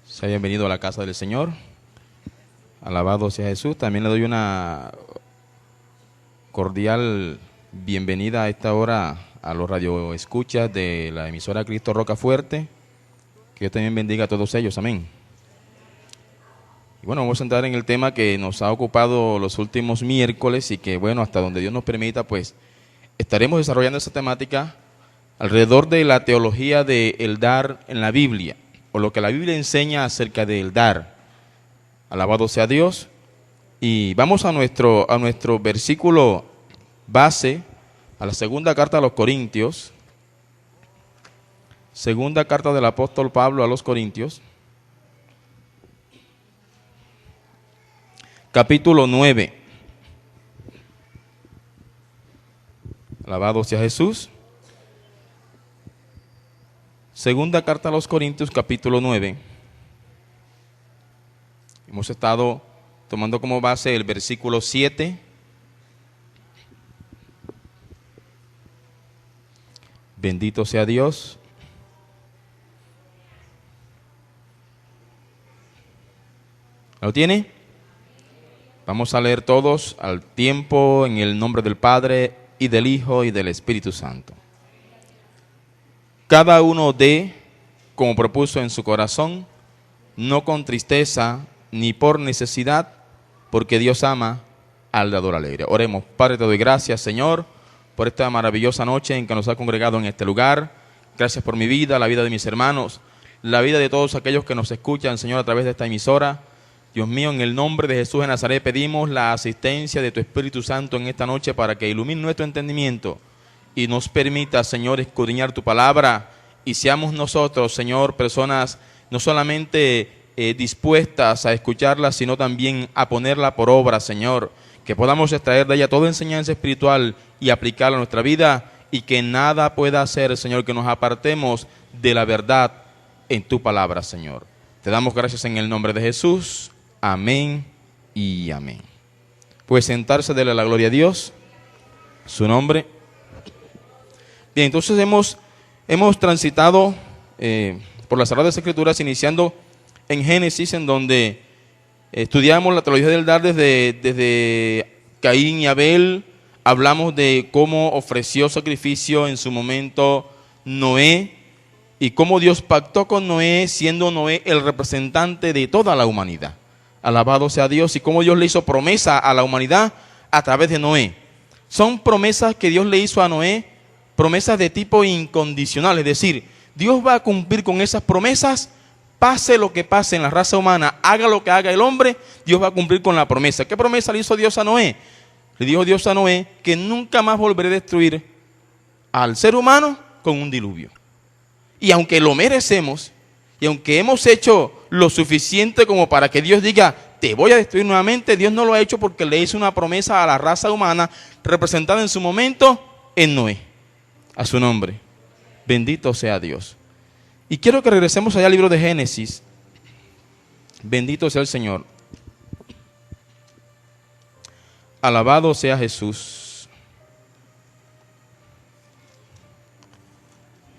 Sea bienvenido a la casa del Señor. Alabado sea Jesús. También le doy una cordial bienvenida a esta hora a los radioescuchas de la emisora Cristo Rocafuerte. Que Dios también bendiga a todos ellos. Amén. Y bueno, vamos a entrar en el tema que nos ha ocupado los últimos miércoles y que, bueno, hasta donde Dios nos permita, pues estaremos desarrollando esa temática alrededor de la teología del dar en la Biblia, o lo que la Biblia enseña acerca del dar. Alabado sea Dios. Y vamos a nuestro versículo base, a la segunda carta a los Corintios, segunda carta del apóstol Pablo a los Corintios, capítulo 9. Alabado sea Jesús. Segunda carta a los Corintios, capítulo 9. Hemos estado tomando como base el versículo 7. Bendito sea Dios. ¿Lo tiene? Vamos a leer todos al tiempo en el nombre del Padre y del Hijo y del Espíritu Santo. Cada uno dé, como propuso en su corazón, no con tristeza ni por necesidad, porque Dios ama al dador alegre. Oremos. Padre, te doy gracias, Señor, por esta maravillosa noche en que nos ha congregado en este lugar. Gracias por mi vida, la vida de mis hermanos, la vida de todos aquellos que nos escuchan, Señor, a través de esta emisora. Dios mío, en el nombre de Jesús de Nazaret pedimos la asistencia de tu Espíritu Santo en esta noche para que ilumine nuestro entendimiento y nos permita, Señor, escudriñar tu palabra y seamos nosotros, Señor, personas no solamente dispuestas a escucharla, sino también a ponerla por obra, Señor, que podamos extraer de ella toda enseñanza espiritual y aplicarla a nuestra vida y que nada pueda hacer, Señor, que nos apartemos de la verdad en tu palabra, Señor. Te damos gracias en el nombre de Jesús. Amén y amén. Pues sentarse, dele la gloria a Dios, su nombre. Bien, entonces hemos transitado por las Sagradas Escrituras, iniciando en Génesis, en donde estudiamos la teología del dar desde Caín y Abel. Hablamos de cómo ofreció sacrificio en su momento Noé y cómo Dios pactó con Noé, siendo Noé el representante de toda la humanidad. Alabado sea Dios. Y cómo Dios le hizo promesa a la humanidad a través de Noé. Son promesas que Dios le hizo a Noé, promesas de tipo incondicional, es decir, Dios va a cumplir con esas promesas, pase lo que pase en la raza humana, haga lo que haga el hombre, Dios va a cumplir con la promesa. ¿Qué promesa le hizo Dios a Noé? Le dijo Dios a Noé que nunca más volveré a destruir al ser humano con un diluvio. Y aunque lo merecemos, y aunque hemos hecho lo suficiente como para que Dios diga, te voy a destruir nuevamente, Dios no lo ha hecho porque le hizo una promesa a la raza humana, representada en su momento en Noé. A su nombre. Bendito sea Dios. Y quiero que regresemos allá al libro de Génesis. Bendito sea el Señor. Alabado sea Jesús.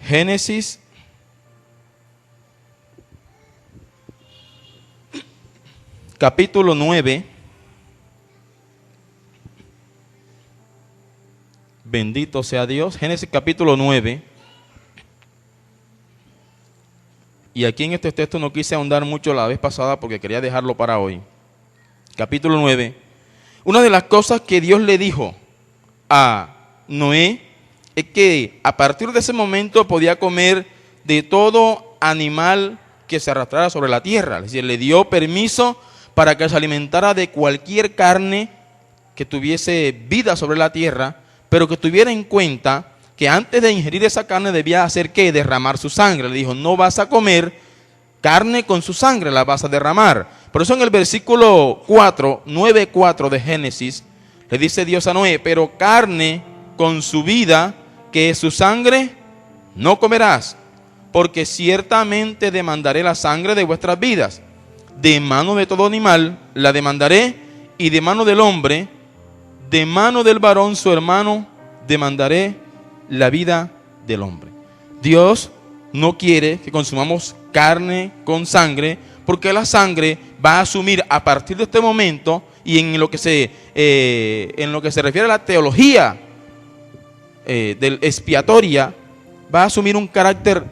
Génesis capítulo 9. Bendito sea Dios. Génesis capítulo 9. Y aquí en este texto no quise ahondar mucho la vez pasada porque quería dejarlo para hoy. Capítulo 9. Una de las cosas que Dios le dijo a Noé es que a partir de ese momento podía comer de todo animal que se arrastrara sobre la tierra. Es decir, le dio permiso para que se alimentara de cualquier carne que tuviese vida sobre la tierra, pero que tuviera en cuenta que antes de ingerir esa carne debía hacer ¿qué? Derramar su sangre. Le dijo, no vas a comer carne con su sangre, la vas a derramar. Por eso en el versículo 4, 9:4 de Génesis, le dice Dios a Noé, pero carne con su vida, que es su sangre, no comerás, porque ciertamente demandaré la sangre de vuestras vidas. De mano de todo animal la demandaré, y de mano del hombre, de mano del varón su hermano, demandaré la vida del hombre. Dios no quiere que consumamos carne con sangre, porque la sangre va a asumir a partir de este momento, y en lo que se refiere a la teología del expiatoria, va a asumir un carácter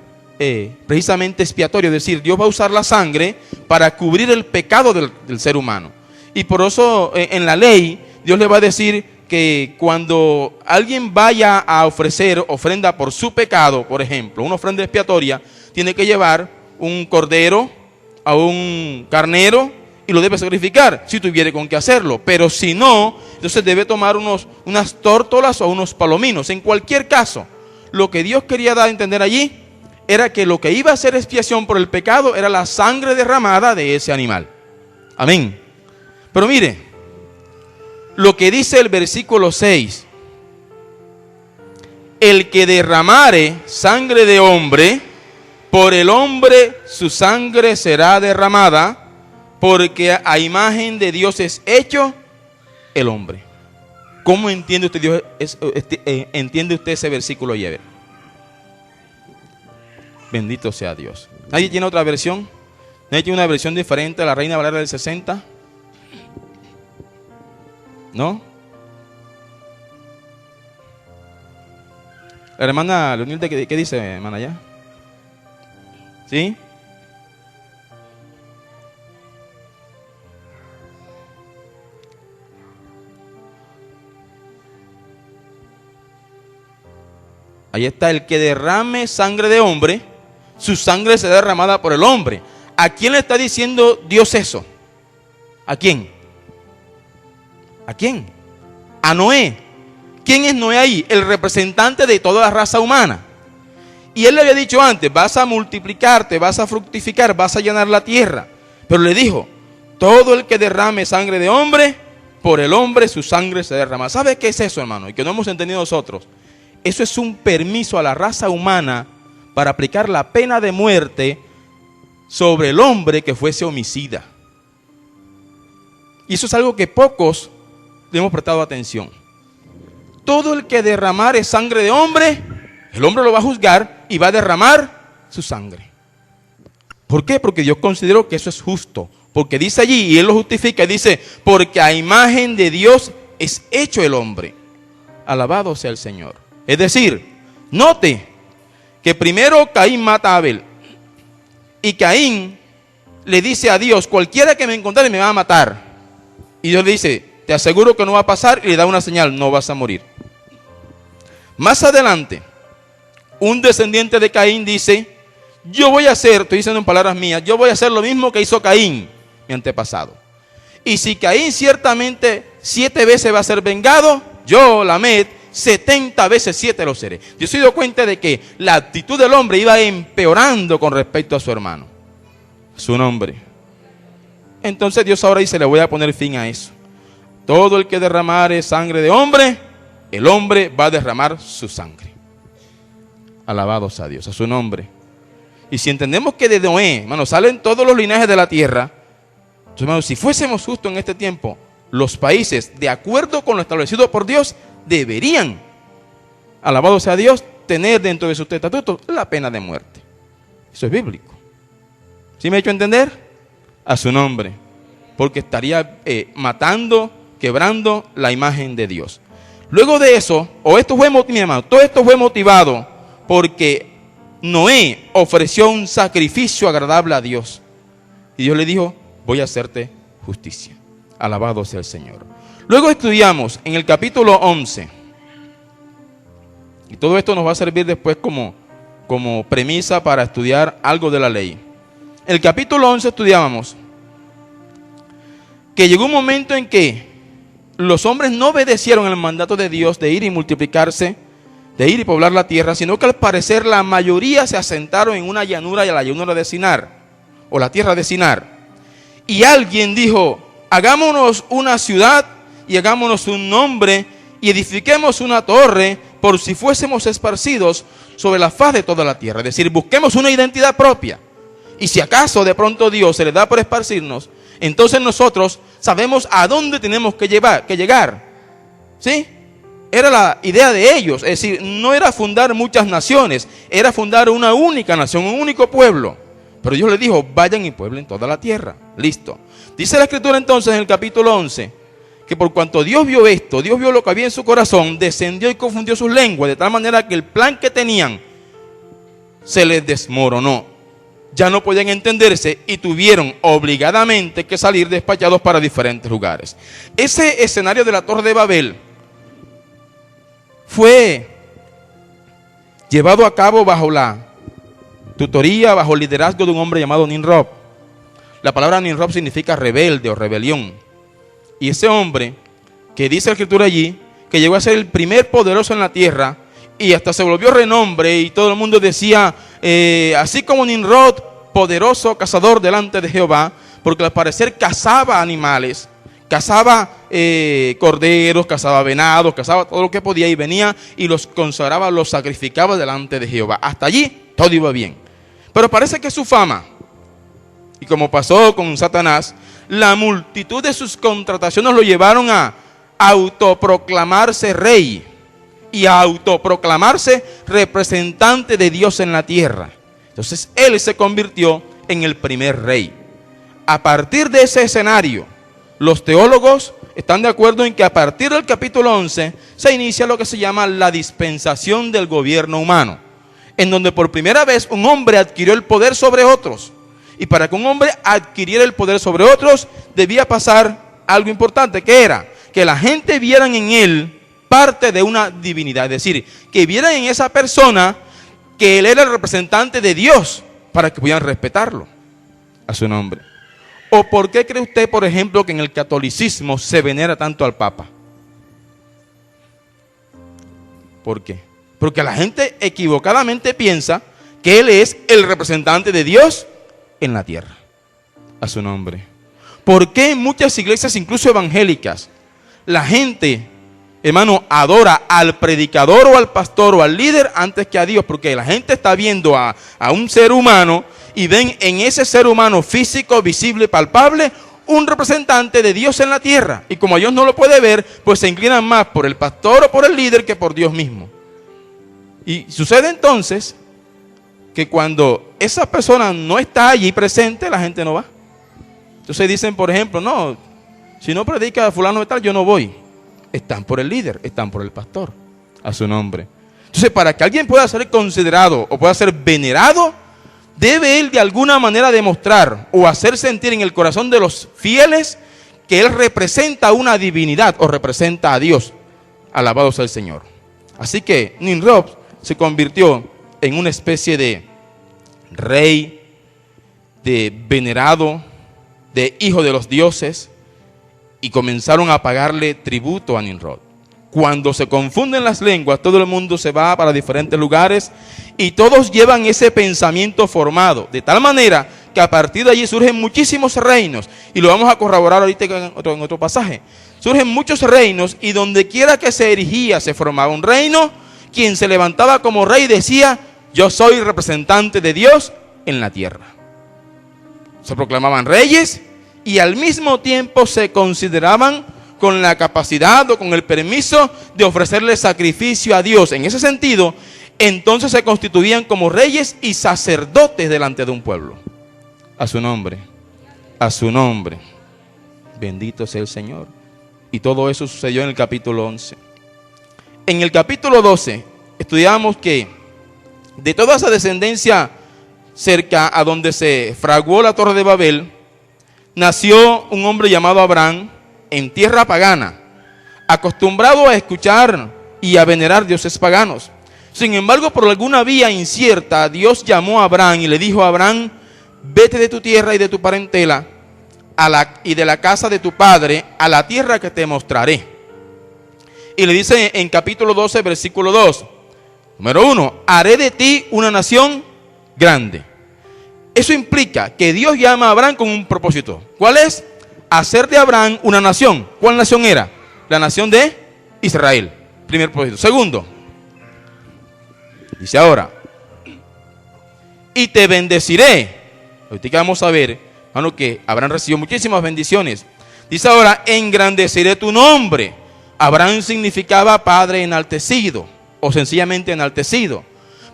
precisamente expiatorio, es decir, Dios va a usar la sangre para cubrir el pecado del ser humano. Y por eso en la ley Dios le va a decir que cuando alguien vaya a ofrecer ofrenda por su pecado, por ejemplo, una ofrenda expiatoria, tiene que llevar un cordero a un carnero y lo debe sacrificar, si tuviere con qué hacerlo. Pero si no, entonces debe tomar unas tórtolas o unos palominos. En cualquier caso, lo que Dios quería dar a entender allí era que lo que iba a hacer expiación por el pecado era la sangre derramada de ese animal. Amén. Pero mire, lo que dice el versículo 6: el que derramare sangre de hombre, por el hombre su sangre será derramada, porque a imagen de Dios es hecho el hombre. ¿Cómo entiende usted, entiende usted ese versículo, Yever? Bendito sea Dios. ¿Nadie tiene otra versión? ¿Nadie tiene una versión diferente a la Reina Valera del 60? ¿No? La hermana Leonilde, ¿qué dice, hermana, ya? ¿Sí? Ahí está: el que derrame sangre de hombre, su sangre será derramada por el hombre. ¿A quién le está diciendo Dios eso? ¿A quién? ¿A quién? A Noé. ¿Quién es Noé ahí? El representante de toda la raza humana. Y él le había dicho antes: vas a multiplicarte, vas a fructificar, vas a llenar la tierra. Pero le dijo: todo el que derrame sangre de hombre, por el hombre su sangre se derrama. ¿Sabe qué es eso, hermano? Y que no hemos entendido nosotros. Eso es un permiso a la raza humana para aplicar la pena de muerte sobre el hombre que fuese homicida. Y eso es algo que pocos le hemos prestado atención. Todo el que derramare sangre de hombre, el hombre lo va a juzgar y va a derramar su sangre. ¿Por qué? Porque Dios consideró que eso es justo. Porque dice allí, y Él lo justifica, dice: porque a imagen de Dios es hecho el hombre. Alabado sea el Señor. Es decir, note que primero Caín mata a Abel. Y Caín le dice a Dios: cualquiera que me encontrare me va a matar. Y Dios le dice: te aseguro que no va a pasar, y le da una señal: no vas a morir. Más adelante, un descendiente de Caín dice: yo voy a hacer, estoy diciendo en palabras mías, yo voy a hacer lo mismo que hizo Caín, mi antepasado. Y si Caín ciertamente 7 veces va a ser vengado, yo, Lamed, 70 veces 7 lo seré. Dios se dio cuenta de que la actitud del hombre iba empeorando con respecto a su hermano, su nombre. Entonces Dios ahora dice: le voy a poner fin a eso. Todo el que derramare sangre de hombre, el hombre va a derramar su sangre. Alabados a Dios, a su nombre. Y si entendemos que de Noé, hermano, salen todos los linajes de la tierra, entonces, hermano, si fuésemos justos en este tiempo, los países, de acuerdo con lo establecido por Dios, deberían, alabado sea Dios, tener dentro de sus estatutos la pena de muerte. Eso es bíblico. ¿Sí me he hecho entender? A su nombre. Porque estaría matando, quebrando la imagen de Dios. Luego de eso, todo esto fue motivado porque Noé ofreció un sacrificio agradable a Dios. Y Dios le dijo: voy a hacerte justicia. Alabado sea el Señor. Luego estudiamos en el capítulo 11. Y todo esto nos va a servir después como premisa para estudiar algo de la ley. En el capítulo 11 estudiábamos que llegó un momento en que los hombres no obedecieron el mandato de Dios de ir y multiplicarse, de ir y poblar la tierra, sino que al parecer la mayoría se asentaron en una llanura, y a la llanura de Sinar, o la tierra de Sinar. Y alguien dijo: hagámonos una ciudad y hagámonos un nombre y edifiquemos una torre, por si fuésemos esparcidos sobre la faz de toda la tierra. Es decir, busquemos una identidad propia. Y si acaso de pronto Dios se le da por esparcirnos, entonces nosotros sabemos a dónde tenemos que llegar. ¿Sí? Era la idea de ellos, es decir, no era fundar muchas naciones, era fundar una única nación, un único pueblo. Pero Dios les dijo, vayan y pueblen toda la tierra. Listo. Dice la Escritura entonces en el capítulo 11, que por cuanto Dios vio esto, Dios vio lo que había en su corazón, descendió y confundió sus lenguas, de tal manera que el plan que tenían se les desmoronó. Ya no podían entenderse y tuvieron obligadamente que salir despachados para diferentes lugares. Ese escenario de la Torre de Babel fue llevado a cabo bajo la tutoría, bajo el liderazgo de un hombre llamado Nimrod. La palabra Nimrod significa rebelde o rebelión. Y ese hombre, que dice la Escritura allí, que llegó a ser el primer poderoso en la tierra, y hasta se volvió renombre, y todo el mundo decía, así como Nimrod, poderoso cazador delante de Jehová, porque al parecer cazaba animales, cazaba corderos, cazaba venados, cazaba todo lo que podía, y venía y los consagraba, los sacrificaba delante de Jehová. Hasta allí todo iba bien. Pero parece que su fama, y como pasó con Satanás, la multitud de sus contrataciones lo llevaron a autoproclamarse rey y a autoproclamarse representante de Dios en la tierra. Entonces él se convirtió en el primer rey. A partir de ese escenario, los teólogos están de acuerdo en que a partir del capítulo 11 se inicia lo que se llama la dispensación del gobierno humano, en donde por primera vez un hombre adquirió el poder sobre otros. Y para que un hombre adquiriera el poder sobre otros, debía pasar algo importante, que era que la gente vieran en él parte de una divinidad. Es decir, que vieran en esa persona que él era el representante de Dios, para que pudieran respetarlo a su nombre. ¿O por qué cree usted, por ejemplo, que en el catolicismo se venera tanto al Papa? ¿Por qué? Porque la gente equivocadamente piensa que él es el representante de Dios en la tierra, a su nombre. ¿Por qué en muchas iglesias, incluso evangélicas, la gente, hermano, adora al predicador o al pastor o al líder antes que a Dios? Porque la gente está viendo a un ser humano y ven en ese ser humano físico, visible, palpable, un representante de Dios en la tierra. Y como Dios no lo puede ver, pues se inclinan más por el pastor o por el líder que por Dios mismo. Y sucede entonces que cuando esa persona no está allí presente, la gente no va. Entonces dicen, por ejemplo, no, si no predica fulano de tal, yo no voy. Están por el líder, están por el pastor, a su nombre. Entonces, para que alguien pueda ser considerado o pueda ser venerado, debe él de alguna manera demostrar o hacer sentir en el corazón de los fieles que él representa una divinidad o representa a Dios. Alabado sea el Señor. Así que Nimrod se convirtió en una especie de rey, de venerado, de hijo de los dioses, y comenzaron a pagarle tributo a Nimrod. Cuando se confunden las lenguas, todo el mundo se va para diferentes lugares y todos llevan ese pensamiento formado, de tal manera que a partir de allí surgen muchísimos reinos, y lo vamos a corroborar ahorita en otro pasaje. Surgen muchos reinos, y donde quiera que se erigía, se formaba un reino. Quien se levantaba como rey decía, yo soy representante de Dios en la tierra. Se proclamaban reyes y al mismo tiempo se consideraban con la capacidad o con el permiso de ofrecerle sacrificio a Dios. En ese sentido, entonces se constituían como reyes y sacerdotes delante de un pueblo. A su nombre, a su nombre. Bendito sea el Señor. Y todo eso sucedió en el capítulo 11. En el capítulo 12 estudiamos que de toda esa descendencia cerca a donde se fraguó la Torre de Babel, nació un hombre llamado Abraham en tierra pagana, acostumbrado a escuchar y a venerar dioses paganos. Sin embargo, por alguna vía incierta, Dios llamó a Abraham y le dijo a Abraham, vete de tu tierra y de tu parentela y de la casa de tu padre a la tierra que te mostraré. Y le dice en capítulo 12, versículo 2, número 1, haré de ti una nación grande. Eso implica que Dios llama a Abraham con un propósito. ¿Cuál es? Hacer de Abraham una nación. ¿Cuál nación era? La nación de Israel. Primer propósito. Segundo, dice ahora, y te bendeciré. Ahorita vamos a ver, hermano, que Abraham recibió muchísimas bendiciones. Dice ahora, engrandeceré tu nombre, Abraham significaba padre enaltecido o sencillamente enaltecido.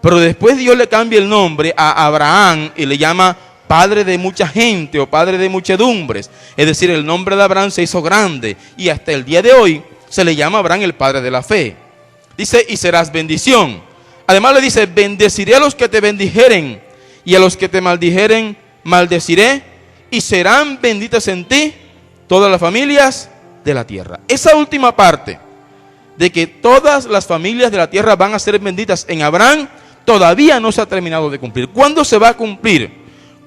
Pero después Dios le cambia el nombre a Abraham y le llama padre de mucha gente o padre de muchedumbres. Es decir, el nombre de Abraham se hizo grande y hasta el día de hoy se le llama a Abraham el padre de la fe. Dice, y serás bendición. Además le dice, bendeciré a los que te bendijeren y a los que te maldijeren maldeciré, y serán benditas en ti todas las familias de la tierra. Esa última parte de que todas las familias de la tierra van a ser benditas en Abraham todavía no se ha terminado de cumplir. ¿Cuándo se va a cumplir?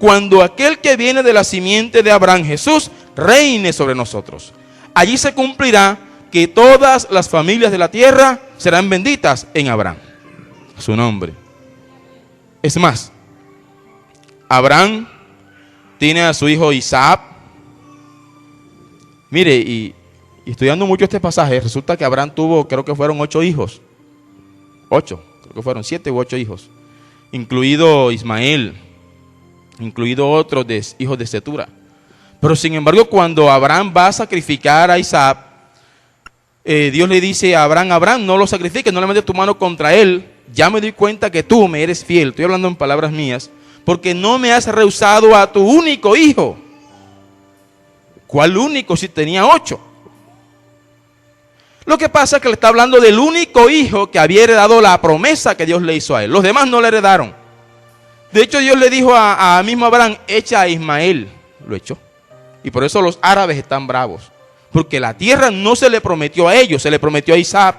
Cuando aquel que viene de la simiente de Abraham, Jesús, reine sobre nosotros. Allí se cumplirá que todas las familias de la tierra serán benditas en Abraham. A su nombre. Es más, Abraham tiene a su hijo Isaac. Mire, y estudiando mucho este pasaje, resulta que Abraham tuvo, creo que fueron 8 hijos. 8, creo que fueron 7 u 8 hijos. Incluido Ismael, incluido otros hijos de Cetura. Pero sin embargo, cuando Abraham va a sacrificar a Isaac, Dios le dice a Abraham, Abraham, no lo sacrifiques, no le metes tu mano contra él. Ya me doy cuenta que tú me eres fiel. Estoy hablando en palabras mías. Porque no me has rehusado a tu único hijo. ¿Cuál único si tenía 8? Lo que pasa es que le está hablando del único hijo que había heredado la promesa que Dios le hizo a él. Los demás no le heredaron. De hecho, Dios le dijo a mismo Abraham, echa a Ismael. Lo echó. Y por eso los árabes están bravos. Porque la tierra no se le prometió a ellos, se le prometió a Isaac.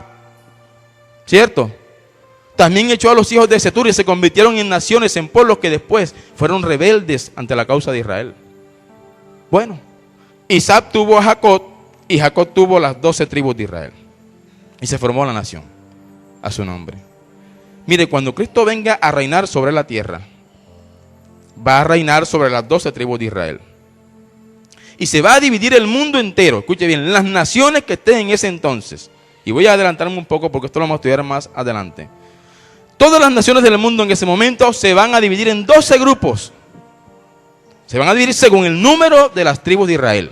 ¿Cierto? También echó a los hijos de Cetura y se convirtieron en naciones, en pueblos que después fueron rebeldes ante la causa de Israel. Bueno, Isaac tuvo a Jacob y Jacob tuvo las 12 tribus de Israel. Y se formó la nación a su nombre. Mire, cuando Cristo venga a reinar sobre la tierra, va a reinar sobre las 12 tribus de Israel. Y se va a dividir el mundo entero, escuche bien, las naciones que estén en ese entonces. Y voy a adelantarme un poco porque esto lo vamos a estudiar más adelante. Todas las naciones del mundo en ese momento se van a dividir en 12 grupos. Se van a dividir según el número de las tribus de Israel.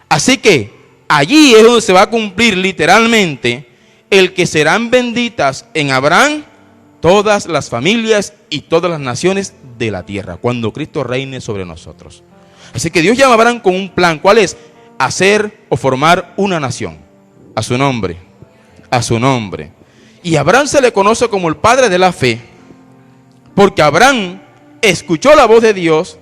Así que allí es donde se va a cumplir literalmente el que serán benditas en Abraham todas las familias y todas las naciones de la tierra, cuando Cristo reine sobre nosotros. Así que Dios llama a Abraham con un plan. ¿Cuál es? Hacer o formar una nación. A su nombre. A su nombre. Y a Abraham se le conoce como el padre de la fe, porque Abraham escuchó la voz de Dios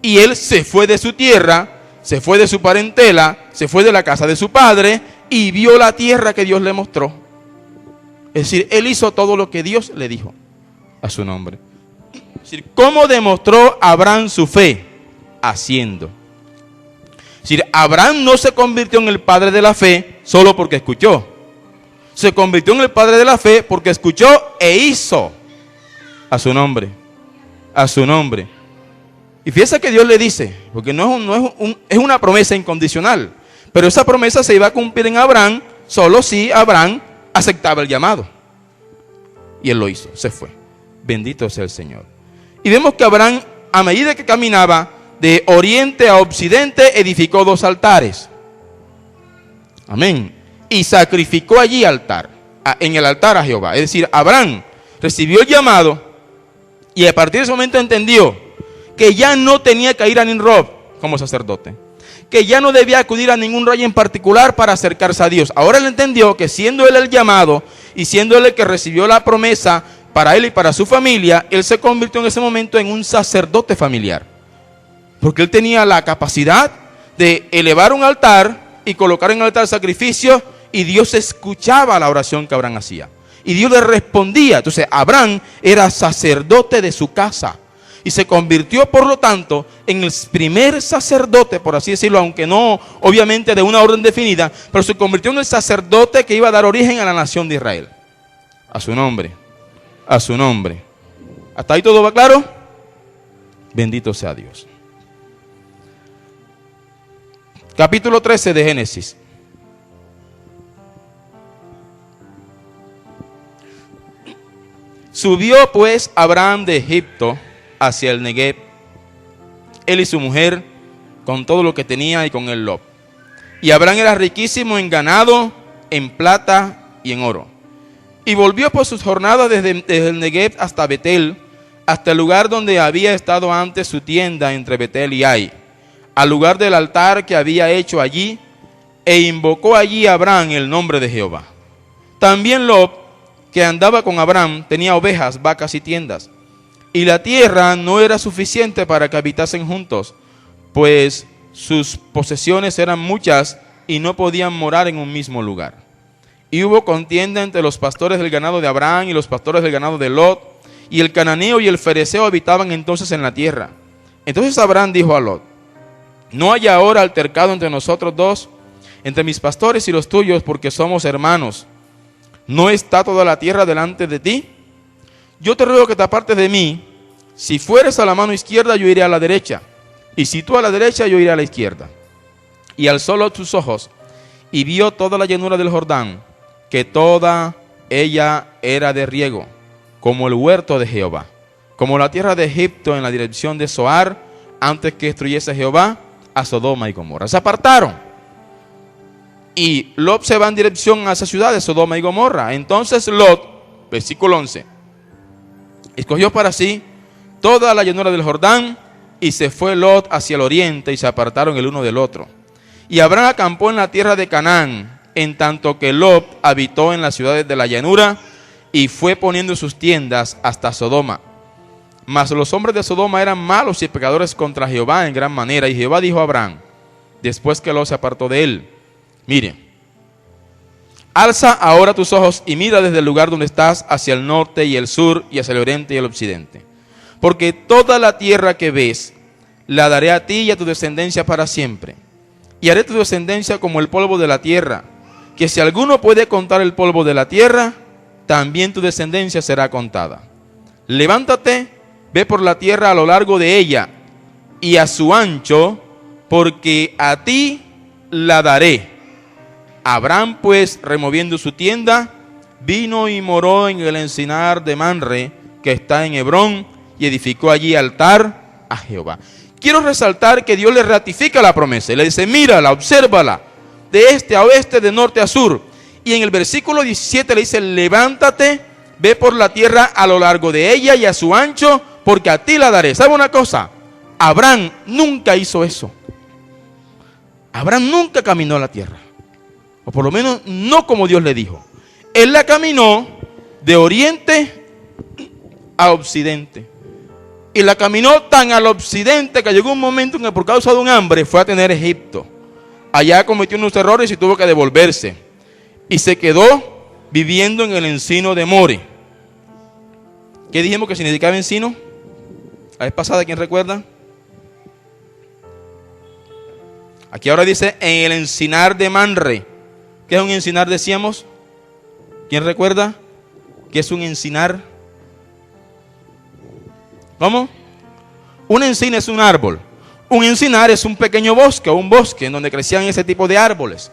y él se fue de su tierra, se fue de su parentela, se fue de la casa de su padre y vio la tierra que Dios le mostró. Es decir, él hizo todo lo que Dios le dijo. A su nombre. Es decir, ¿cómo demostró Abraham su fe? Haciendo. Es decir, Abraham no se convirtió en el padre de la fe solo porque escuchó. Se convirtió en el padre de la fe porque escuchó e hizo. A su nombre. A su nombre. Y fíjese que Dios le dice, porque es una promesa incondicional, pero esa promesa se iba a cumplir en Abraham solo si Abraham aceptaba el llamado. Y él lo hizo, se fue. Bendito sea el Señor. Y vemos que Abraham, a medida que caminaba de oriente a occidente, edificó 2 altares. Amén. Y sacrificó allí en el altar a Jehová. Es decir, Abraham recibió el llamado y a partir de ese momento entendió que ya no tenía que ir a Nimrod como sacerdote, que ya no debía acudir a ningún rey en particular para acercarse a Dios. Ahora él entendió que siendo él el llamado y siendo él el que recibió la promesa para él y para su familia, él se convirtió en ese momento en un sacerdote familiar, porque él tenía la capacidad de elevar un altar y colocar en el altar sacrificio, y Dios escuchaba la oración que Abraham hacía y Dios le respondía. Entonces Abraham era sacerdote de su casa y se convirtió por lo tanto en el primer sacerdote, por así decirlo, aunque no obviamente de una orden definida, pero se convirtió en el sacerdote que iba a dar origen a la nación de Israel. A su nombre. A su nombre. ¿Hasta ahí todo va claro? Bendito sea Dios. Capítulo 13 de Génesis. Subió pues Abraham de Egipto hacia el Negev, él y su mujer, con todo lo que tenía y con el Lot. Y Abraham era riquísimo en ganado en plata y en oro. Y volvió por sus jornadas desde el Negev hasta Betel, hasta el lugar donde había estado antes su tienda entre Betel y Ai, al lugar del altar que había hecho allí, e invocó allí a Abraham el nombre de Jehová. También Lot, que andaba con Abraham, tenía ovejas, vacas y tiendas, y la tierra no era suficiente para que habitasen juntos, pues sus posesiones eran muchas y no podían morar en un mismo lugar. Y hubo contienda entre los pastores del ganado de Abraham y los pastores del ganado de Lot, y el cananeo y el fereceo habitaban entonces en la tierra. Entonces Abraham dijo a Lot: no haya ahora altercado entre nosotros dos, entre mis pastores y los tuyos, porque somos hermanos. ¿No está toda la tierra delante de ti? Yo te ruego que te apartes de mí. Si fueres a la mano izquierda, yo iré a la derecha, y si tú a la derecha, yo iré a la izquierda. Y alzó Lot sus ojos, y vio toda la llanura del Jordán, que toda ella era de riego, como el huerto de Jehová, como la tierra de Egipto en la dirección de Zoar, antes que destruyese Jehová a Sodoma y Gomorra. Se apartaron, y Lot se va en dirección a esa ciudad de Sodoma y Gomorra. Entonces Lot, versículo 11, escogió para sí toda la llanura del Jordán, y se fue Lot hacia el oriente, y se apartaron el uno del otro. Y Abraham acampó en la tierra de Canaán, en tanto que Lot habitó en las ciudades de la llanura, y fue poniendo sus tiendas hasta Sodoma. Mas los hombres de Sodoma eran malos y pecadores contra Jehová en gran manera. Y Jehová dijo a Abraham, después que Lot se apartó de él: mire, alza ahora tus ojos y mira desde el lugar donde estás hacia el norte y el sur y hacia el oriente y el occidente. Porque toda la tierra que ves la daré a ti y a tu descendencia para siempre. Y haré tu descendencia como el polvo de la tierra, que si alguno puede contar el polvo de la tierra, también tu descendencia será contada. Levántate, ve por la tierra a lo largo de ella y a su ancho, porque a ti la daré. Abraham pues, removiendo su tienda, vino y moró en el encinar de Mamre, que está en Hebrón, y edificó allí altar a Jehová. Quiero resaltar que Dios le ratifica la promesa y le dice: mírala, obsérvala, de este a oeste, de norte a sur. Y en el versículo 17 le dice: levántate, ve por la tierra a lo largo de ella y a su ancho, porque a ti la daré. ¿Sabe una cosa? Abraham nunca hizo eso. Abraham nunca caminó a la tierra, o por lo menos no como Dios le dijo. Él la caminó de oriente a occidente, y la caminó tan al occidente que llegó un momento en que por causa de un hambre fue a tener Egipto. Allá cometió unos errores y tuvo que devolverse, y se quedó viviendo en el encino de More. ¿Qué dijimos que significaba encino? La vez pasada, ¿quién recuerda? Aquí ahora dice en el encinar de Mamre. ¿Qué es un encinar, decíamos? ¿Quién recuerda? ¿Qué es un encinar? ¿Cómo? Un encino es un árbol. Un encinar es un pequeño bosque o un bosque en donde crecían ese tipo de árboles.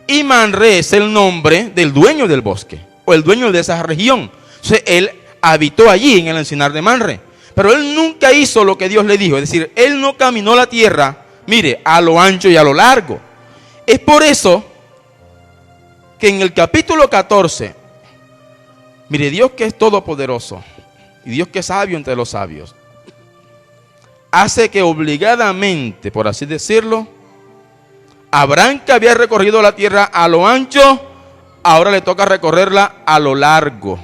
Y Mamre es el nombre del dueño del bosque o el dueño de esa región. Entonces él habitó allí en el encinar de Mamre. Pero él nunca hizo lo que Dios le dijo. Es decir, él no caminó la tierra, mire, a lo ancho y a lo largo. Es por eso que en el capítulo 14, mire, Dios que es todopoderoso y Dios que es sabio entre los sabios, hace que obligadamente, por así decirlo, Abraham, que había recorrido la tierra a lo ancho, ahora le toca recorrerla a lo largo.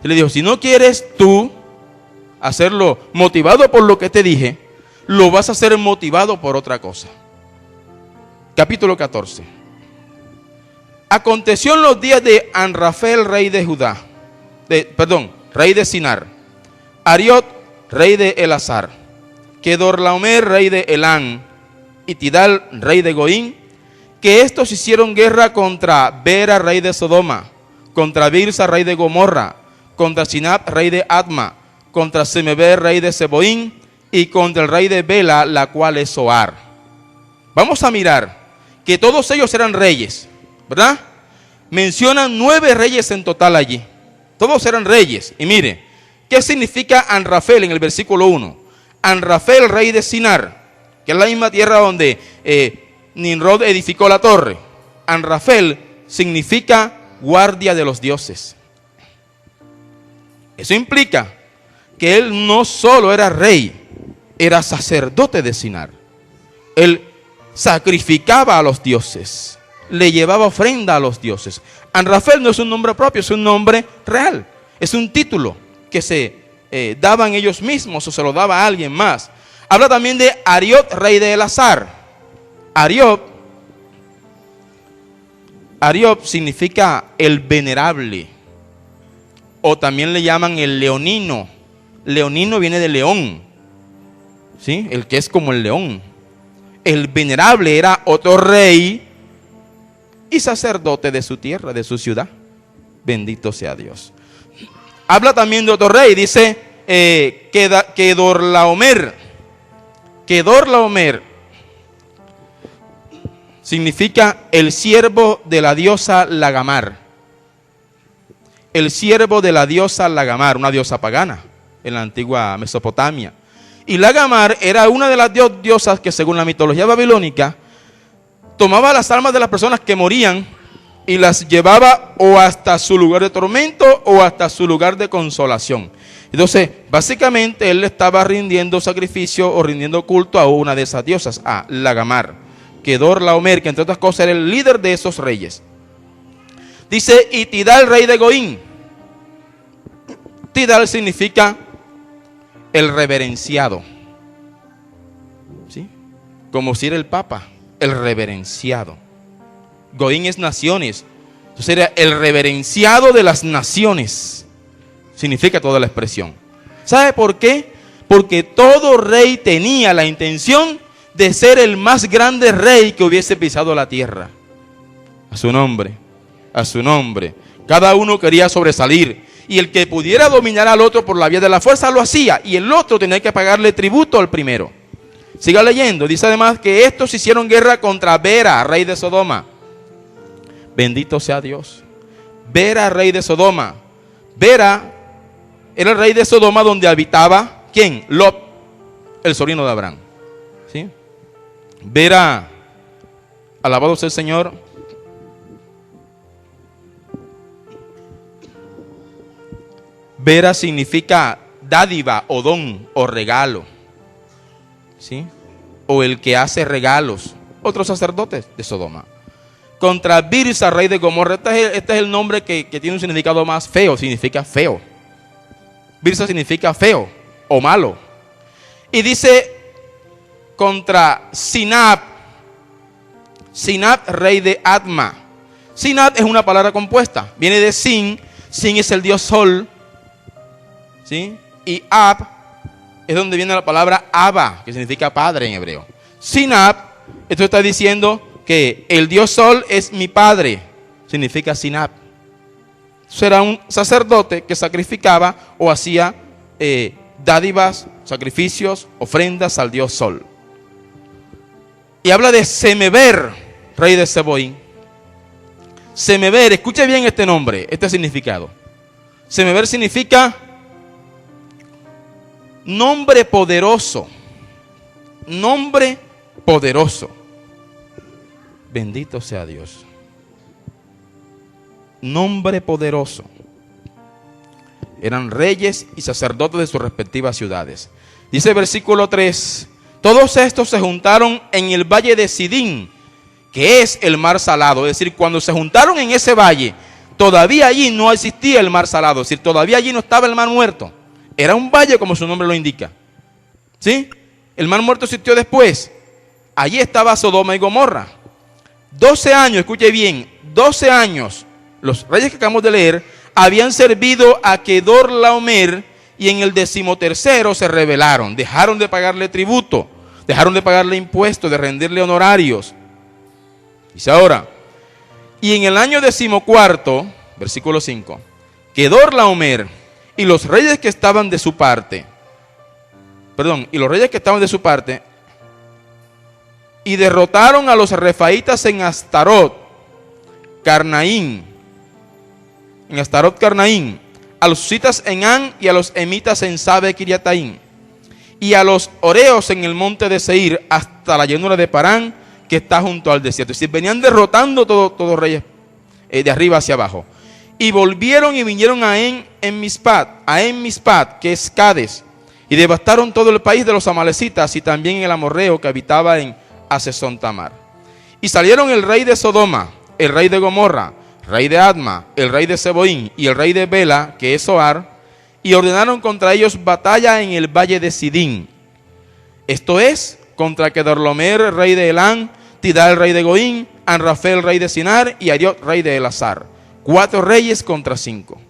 Y le dijo: si no quieres tú hacerlo motivado por lo que te dije, lo vas a hacer motivado por otra cosa. Capítulo 14. Aconteció en los días de Amrafel, rey de Judá, rey de Sinar, Ariot, rey de Elazar, Kedorlaomer, rey de Elán, y Tidal, rey de Goín, que estos hicieron guerra contra Bera, rey de Sodoma, contra Birsa, rey de Gomorra, contra Sinab, rey de Adma, contra Semeber, rey de Seboín, y contra el rey de Bela, la cual es Zoar. Vamos a mirar que todos ellos eran reyes, ¿verdad? Mencionan 9 reyes en total allí. Todos eran reyes. Y mire, ¿qué significa Amrafel en el versículo 1? Amrafel, rey de Sinar, que es la misma tierra donde Nimrod edificó la torre. Amrafel significa guardia de los dioses. Eso implica que él no solo era rey, era sacerdote de Sinar. Él sacrificaba a los dioses, le llevaba ofrenda a los dioses. Amrafel no es un nombre propio, es un nombre real. Es un título que se daban ellos mismos o se lo daba a alguien más. Habla también de Ariob, rey de Elazar. Ariob significa el venerable, o también le llaman el leonino. Leonino viene de león, ¿sí? El que es como el león. El venerable era otro rey y sacerdote de su tierra, de su ciudad. Bendito sea Dios. Habla también de otro rey, dice Kedorlaomer. Kedorlaomer significa el siervo de la diosa Lagamar. El siervo de la diosa Lagamar, una diosa pagana en la antigua Mesopotamia. Y Lagamar era una de las diosas que, según la mitología babilónica, tomaba las almas de las personas que morían y las llevaba o hasta su lugar de tormento o hasta su lugar de consolación. Entonces, básicamente él estaba rindiendo sacrificio o rindiendo culto a una de esas diosas, a Lagamar. Kedorlaomer, que entre otras cosas era el líder de esos reyes. Dice, y Tidal, rey de Goín. Tidal significa el reverenciado, ¿sí? Como si era el Papa, el reverenciado. Goín es naciones, entonces era el reverenciado de las naciones. Significa toda la expresión. ¿Sabe por qué? Porque todo rey tenía la intención de ser el más grande rey que hubiese pisado la tierra. A su nombre, a su nombre. Cada uno quería sobresalir. Y el que pudiera dominar al otro por la vía de la fuerza lo hacía. Y el otro tenía que pagarle tributo al primero. Siga leyendo. Dice además que estos hicieron guerra contra Bera, rey de Sodoma. Bendito sea Dios. Bera, rey de Sodoma. Bera era el rey de Sodoma donde habitaba, ¿quién? Lot, el sobrino de Abraham. ¿Sí? Bera, alabado sea el Señor. Bera significa dádiva o don o regalo, ¿sí? O el que hace regalos. Otros sacerdotes de Sodoma. Contra Birsa, rey de Gomorra. Este es el nombre que tiene un significado más feo. Significa feo. Birsa significa feo o malo. Y dice contra Sinab. Sinab, rey de Adma. Sinab es una palabra compuesta. Viene de Sin. Sin es el dios Sol, ¿sí? Y Ab es donde viene la palabra Abba, que significa padre en hebreo. Sinab, esto está diciendo que el dios Sol es mi padre. Significa Sinab. Será un sacerdote que sacrificaba o hacía dádivas, sacrificios, ofrendas al dios Sol. Y habla de Semeber, rey de Seboín. Semeber, escuche bien este nombre, este significado. Semeber significa nombre poderoso. Nombre poderoso. Bendito sea Dios. Nombre poderoso. Eran reyes y sacerdotes de sus respectivas ciudades. Dice el versículo 3: todos estos se juntaron en el valle de Sidín, que es el mar salado. Es decir, cuando se juntaron en ese valle, todavía allí no existía el mar salado. Es decir, todavía allí no estaba el mar muerto. Era un valle como su nombre lo indica. ¿Sí? El mar muerto existió después. Allí estaba Sodoma y Gomorra. 12 años, escuche bien, 12 años, los reyes que acabamos de leer, habían servido a Kedorlaomer, y en el 13º se rebelaron, dejaron de pagarle tributo, dejaron de pagarle impuestos, de rendirle honorarios. Dice ahora, y en el año 14, versículo 5, Kedorlaomer y los reyes que estaban de su parte, y derrotaron a los refaítas en Astarot, Carnaín, a los susitas en An y a los emitas en Sabe Kiriataín, y a los oreos en el monte de Seir hasta la llanura de Parán, que está junto al desierto. Es decir, venían derrotando todos reyes de arriba hacia abajo. Y volvieron y vinieron a En Mispat, que es Cades, y devastaron todo el país de los amalecitas y también el amorreo que habitaba en Hasezón Tamar. Y salieron el rey de Sodoma, el rey de Gomorra, rey de Adma, el rey de Seboín y el rey de Bela, que es Zoar, y ordenaron contra ellos batalla en el valle de Sidín. Esto es, contra Kedorlaomer, rey de Elán, Tidal, rey de Goín, Anrafel, rey de Sinar, y Ariot, rey de Elazar. 4 reyes contra 5.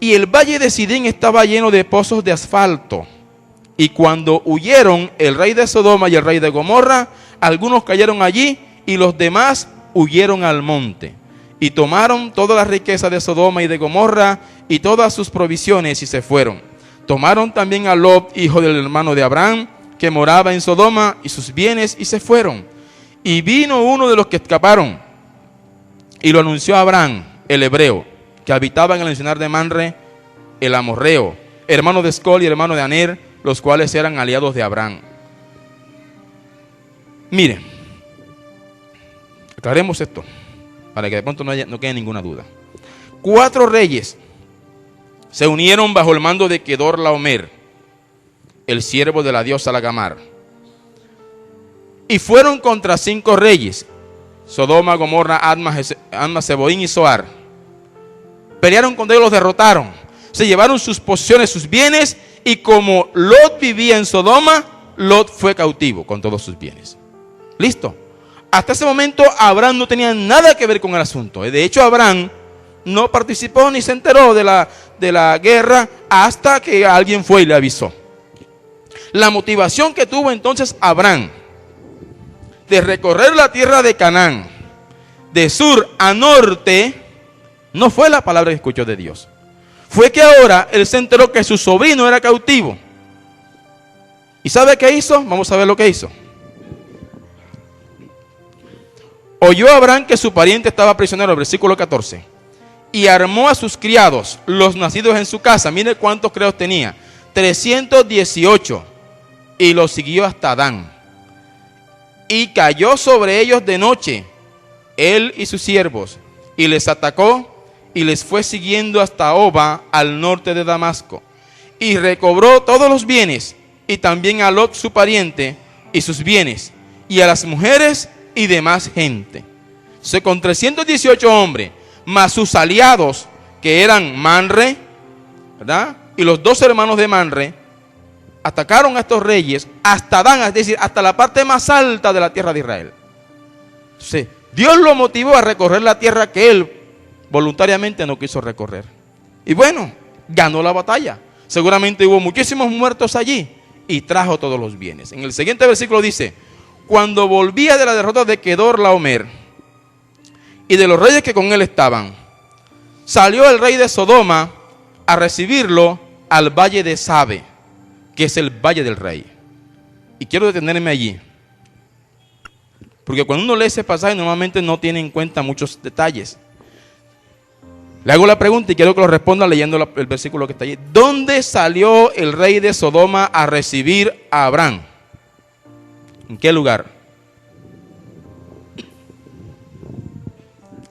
Y el valle de Sidín estaba lleno de pozos de asfalto. Y cuando huyeron el rey de Sodoma y el rey de Gomorra, algunos cayeron allí y los demás huyeron al monte. Y tomaron toda la riqueza de Sodoma y de Gomorra y todas sus provisiones y se fueron. Tomaron también a Lot, hijo del hermano de Abraham, que moraba en Sodoma, y sus bienes y se fueron. Y vino uno de los que escaparon y lo anunció a Abraham, el hebreo, que habitaba en el encinar de Manre, el amorreo, hermano de Escol y hermano de Aner, los cuales eran aliados de Abraham. Miren, aclaremos esto, para que de pronto no quede ninguna duda. 4 reyes se unieron bajo el mando de Kedorlaomer, el siervo de la diosa Lagamar, y fueron contra 5 reyes, Sodoma, Gomorra, Adma, Seboín y Zoar. Pelearon contra ellos, los derrotaron, se llevaron sus posesiones, sus bienes, y como Lot vivía en Sodoma, Lot fue cautivo con todos sus bienes. Listo. Hasta ese momento Abraham no tenía nada que ver con el asunto. De hecho, Abraham no participó ni se enteró de la guerra hasta que alguien fue y le avisó. La motivación que tuvo entonces Abraham de recorrer la tierra de Canaán, de sur a norte, no fue la palabra que escuchó de Dios. Fue que ahora él se enteró que su sobrino era cautivo. ¿Y sabe qué hizo? Vamos a ver lo que hizo. Oyó Abraham que su pariente estaba prisionero, versículo 14. Y armó a sus criados, los nacidos en su casa. Mire cuántos criados tenía. 318. Y los siguió hasta Dan. Y cayó sobre ellos de noche, él y sus siervos. Y les atacó y les fue siguiendo hasta Oba, al norte de Damasco. Y recobró todos los bienes, y también a Lot su pariente, y sus bienes, y a las mujeres y demás gente. Con 318 hombres, más sus aliados, que eran Manre, ¿verdad? Y los 2 hermanos de Manre, atacaron a estos reyes hasta Dan, es decir, hasta la parte más alta de la tierra de Israel. Entonces, Dios lo motivó a recorrer la tierra que él voluntariamente no quiso recorrer. Y bueno, ganó la batalla. Seguramente hubo muchísimos muertos allí y trajo todos los bienes. En el siguiente versículo dice: cuando volvía de la derrota de Kedorlaomer y de los reyes que con él estaban, salió el rey de Sodoma a recibirlo al valle de Sabe, que es el valle del rey. Y quiero detenerme allí, porque cuando uno lee ese pasaje normalmente no tiene en cuenta muchos detalles. Le hago la pregunta y quiero que lo responda leyendo el versículo que está allí. ¿Dónde salió el rey de Sodoma a recibir a Abraham? ¿En qué lugar?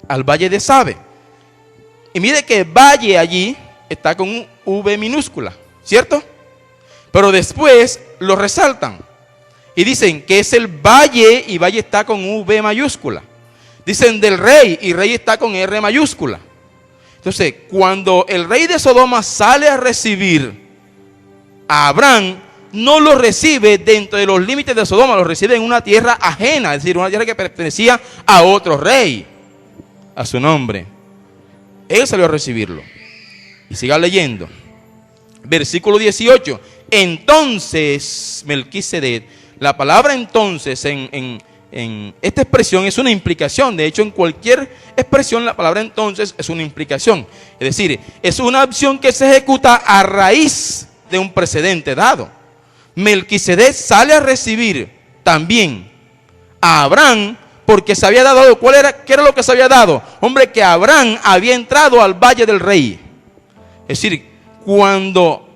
Al valle de Sabe. Y mire que valle allí está con un V minúscula, ¿cierto? Pero después lo resaltan y dicen que es el valle, y valle está con V mayúscula. Dicen del rey, y rey está con R mayúscula. Entonces, cuando el rey de Sodoma sale a recibir a Abraham, no lo recibe dentro de los límites de Sodoma, lo recibe en una tierra ajena, es decir, una tierra que pertenecía a otro rey, a su nombre. Él salió a recibirlo. Y siga leyendo. Versículo 18. Entonces, Melquisedec, la palabra entonces en esta expresión es una implicación. De hecho, en cualquier expresión la palabra entonces es una implicación. Es decir, es una acción que se ejecuta a raíz de un precedente dado. Melquisedec sale a recibir también a Abraham porque se había dado, ¿qué era lo que se había dado? Hombre, que Abraham había entrado al valle del rey. Es decir, cuando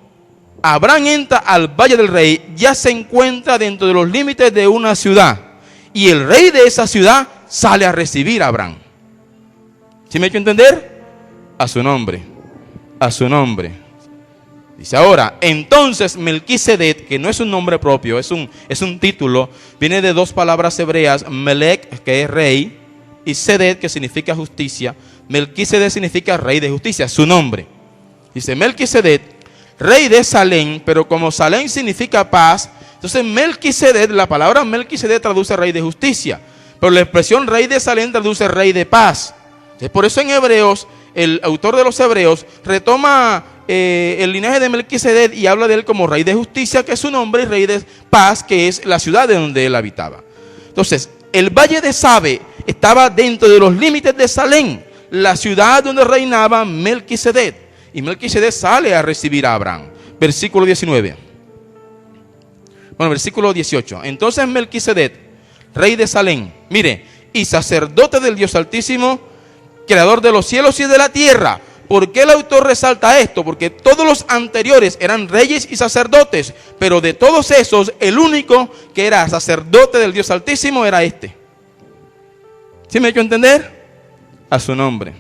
Abraham entra al valle del rey, ya se encuentra dentro de los límites de una ciudad. Y el rey de esa ciudad sale a recibir a Abraham. ¿Sí me he hecho entender? A su nombre. A su nombre. Dice ahora, entonces Melquisedec, que no es un nombre propio, es un título, viene de dos palabras hebreas, Melec, que es rey, y Sedec, que significa justicia. Melquisedec significa rey de justicia, su nombre. Dice Melquisedec, rey de Salem, pero como Salem significa paz, entonces Melquisedec, la palabra Melquisedec traduce rey de justicia, pero la expresión rey de Salem traduce rey de paz. Entonces, por eso en Hebreos, el autor de los Hebreos retoma el linaje de Melquisedec y habla de él como rey de justicia, que es su nombre, y rey de paz, que es la ciudad de donde él habitaba. Entonces, el valle de Sabe estaba dentro de los límites de Salem, la ciudad donde reinaba Melquisedec. Y Melquisedec sale a recibir a Abraham. Versículo 19. Bueno, versículo 18. Entonces Melquisedec, rey de Salem, mire, y sacerdote del Dios Altísimo, creador de los cielos y de la tierra. ¿Por qué el autor resalta esto? Porque todos los anteriores eran reyes y sacerdotes, pero de todos esos, el único que era sacerdote del Dios Altísimo era este. ¿Sí me he hecho entender? A su nombre.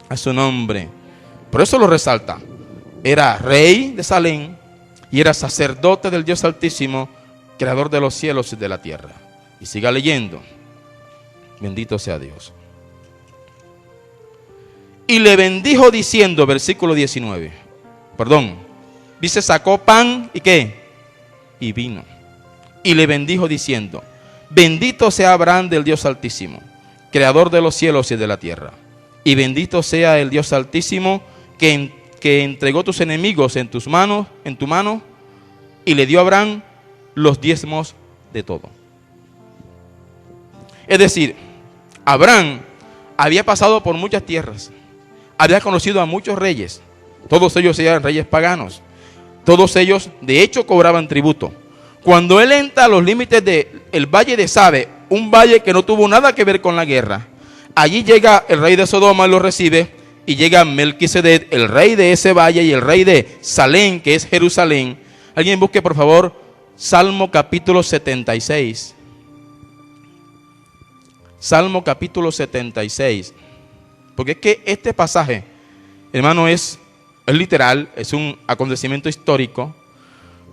A su nombre. Por eso lo resalta. Era rey de Salem y era sacerdote del Dios Altísimo, creador de los cielos y de la tierra. Y siga leyendo. Bendito sea Dios. Y le bendijo diciendo, versículo 19. Perdón. Dice, sacó pan y ¿qué? Y vino. Y le bendijo diciendo, bendito sea Abraham del Dios Altísimo, creador de los cielos y de la tierra. Y bendito sea el Dios Altísimo que entregó tus enemigos en tu mano, y le dio a Abraham los diezmos de todo. Es decir, Abraham había pasado por muchas tierras, había conocido a muchos reyes, todos ellos eran reyes paganos, todos ellos de hecho cobraban tributo. Cuando él entra a los límites del valle de Sabe, un valle que no tuvo nada que ver con la guerra, allí llega el rey de Sodoma y lo recibe, y llega Melquisedec, el rey de ese valle, y el rey de Salem, que es Jerusalén. Alguien busque por favor Salmo capítulo 76. Salmo capítulo 76. Porque es que este pasaje, hermano, es literal, es un acontecimiento histórico,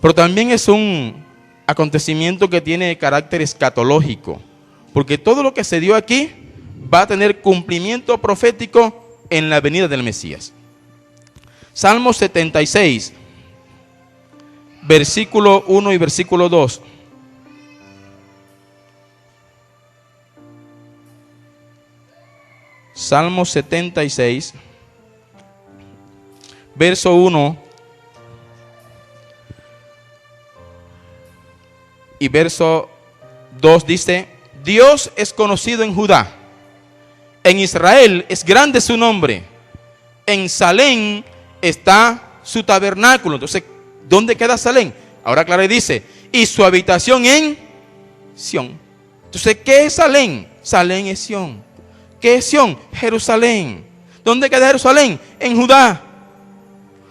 pero también es un acontecimiento que tiene carácter escatológico, porque todo lo que se dio aquí va a tener cumplimiento profético en la venida del Mesías. Salmo 76, versículo 1 y versículo 2. Salmo 76, verso 1 y verso 2 dice, Dios es conocido en Judá, en Israel es grande su nombre, en Salem está su tabernáculo. Entonces, ¿dónde queda Salem? Ahora claro dice, y su habitación en Sión. Entonces, ¿qué es Salem? Salem es Sión. ¿Qué es Sión? Jerusalén. ¿Dónde queda Jerusalén? En Judá.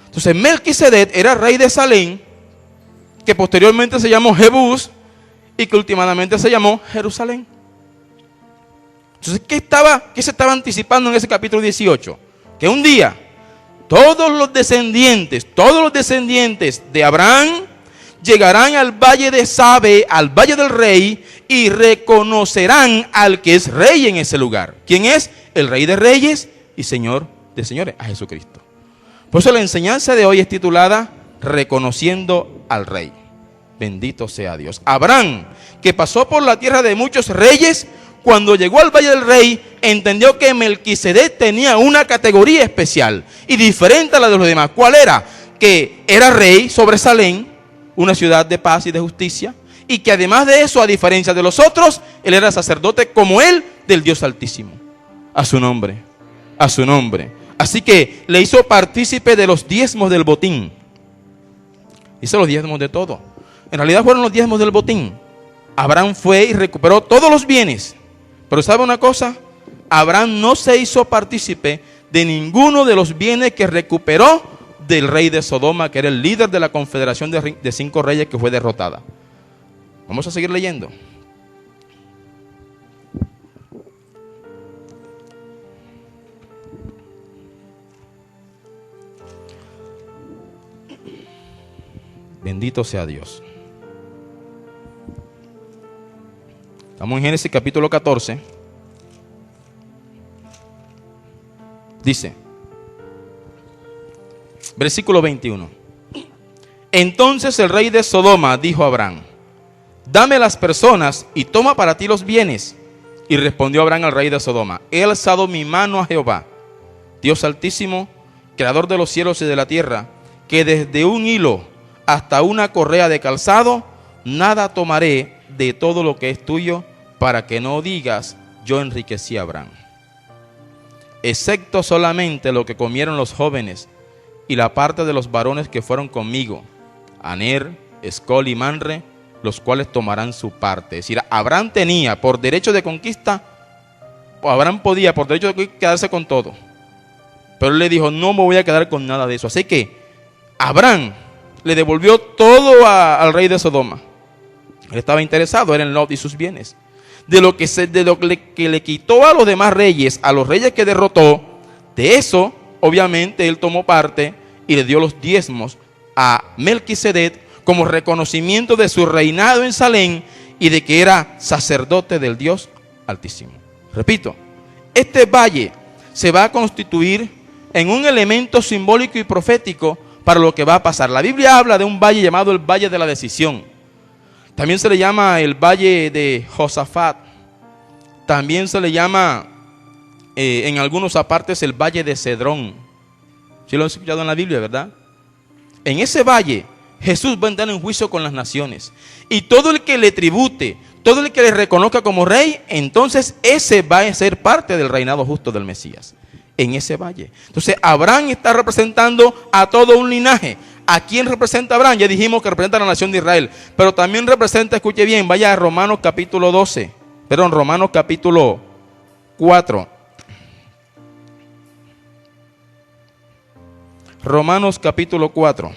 Entonces Melquisedec era rey de Salem, que posteriormente se llamó Jebús y que últimamente se llamó Jerusalén. Entonces, ¿qué se estaba anticipando en ese capítulo 18? Que un día todos los descendientes de Abraham llegarán al valle de Sabe, al valle del rey, y reconocerán al que es rey en ese lugar. ¿Quién es? El rey de reyes y señor de señores, a Jesucristo. Por eso la enseñanza de hoy es titulada Reconociendo al Rey. Bendito sea Dios. Abraham, que pasó por la tierra de muchos reyes, cuando llegó al valle del rey, entendió que Melquisedec tenía una categoría especial y diferente a la de los demás. ¿Cuál era? Que era rey sobre Salem, una ciudad de paz y de justicia, y que además de eso, a diferencia de los otros, él era sacerdote como él del Dios Altísimo. A su nombre, a su nombre. Así que le hizo partícipe de los diezmos del botín. Hizo los diezmos de todo. En realidad fueron los diezmos del botín. Abraham fue y recuperó todos los bienes. Pero ¿sabe una cosa? Abraham no se hizo partícipe de ninguno de los bienes que recuperó del rey de Sodoma, que era el líder de la confederación de 5 reyes que fue derrotada. Vamos a seguir leyendo. Bendito sea Dios. Estamos en Génesis capítulo 14. Dice, versículo 21. Entonces el rey de Sodoma dijo a Abraham: dame las personas y toma para ti los bienes. Y respondió Abraham al rey de Sodoma: he alzado mi mano a Jehová, Dios altísimo, creador de los cielos y de la tierra, que desde un hilo hasta una correa de calzado, nada tomaré de todo lo que es tuyo, para que no digas: yo enriquecí a Abraham. Excepto solamente lo que comieron los jóvenes y la parte de los varones que fueron conmigo, Aner, Escol y Manre, los cuales tomarán su parte. Es decir, Abraham tenía por derecho de conquista, o Abraham podía por derecho de quedarse con todo, pero él le dijo: no me voy a quedar con nada de eso. Así que Abraham le devolvió todo al rey de Sodoma. Él estaba interesado en Lot y sus bienes. De lo que le quitó a los demás reyes, a los reyes que derrotó, de eso obviamente él tomó parte y le dio los diezmos a Melquisedec como reconocimiento de su reinado en Salem y de que era sacerdote del Dios Altísimo. Repito, este valle se va a constituir en un elemento simbólico y profético para lo que va a pasar. La Biblia habla de un valle llamado el Valle de la Decisión. También se le llama el Valle de Josafat. También se le llama en algunos apartes el Valle de Cedrón. ¿Sí lo han escuchado en la Biblia, verdad? En ese valle Jesús va a entrar en juicio con las naciones. Y todo el que le tribute, todo el que le reconozca como rey, entonces ese va a ser parte del reinado justo del Mesías. En ese valle. Entonces Abraham está representando a todo un linaje. ¿A quién representa Abraham? Ya dijimos que representa a la nación de Israel, pero también representa, escuche bien, vaya a Romanos capítulo 4. Romanos capítulo 4.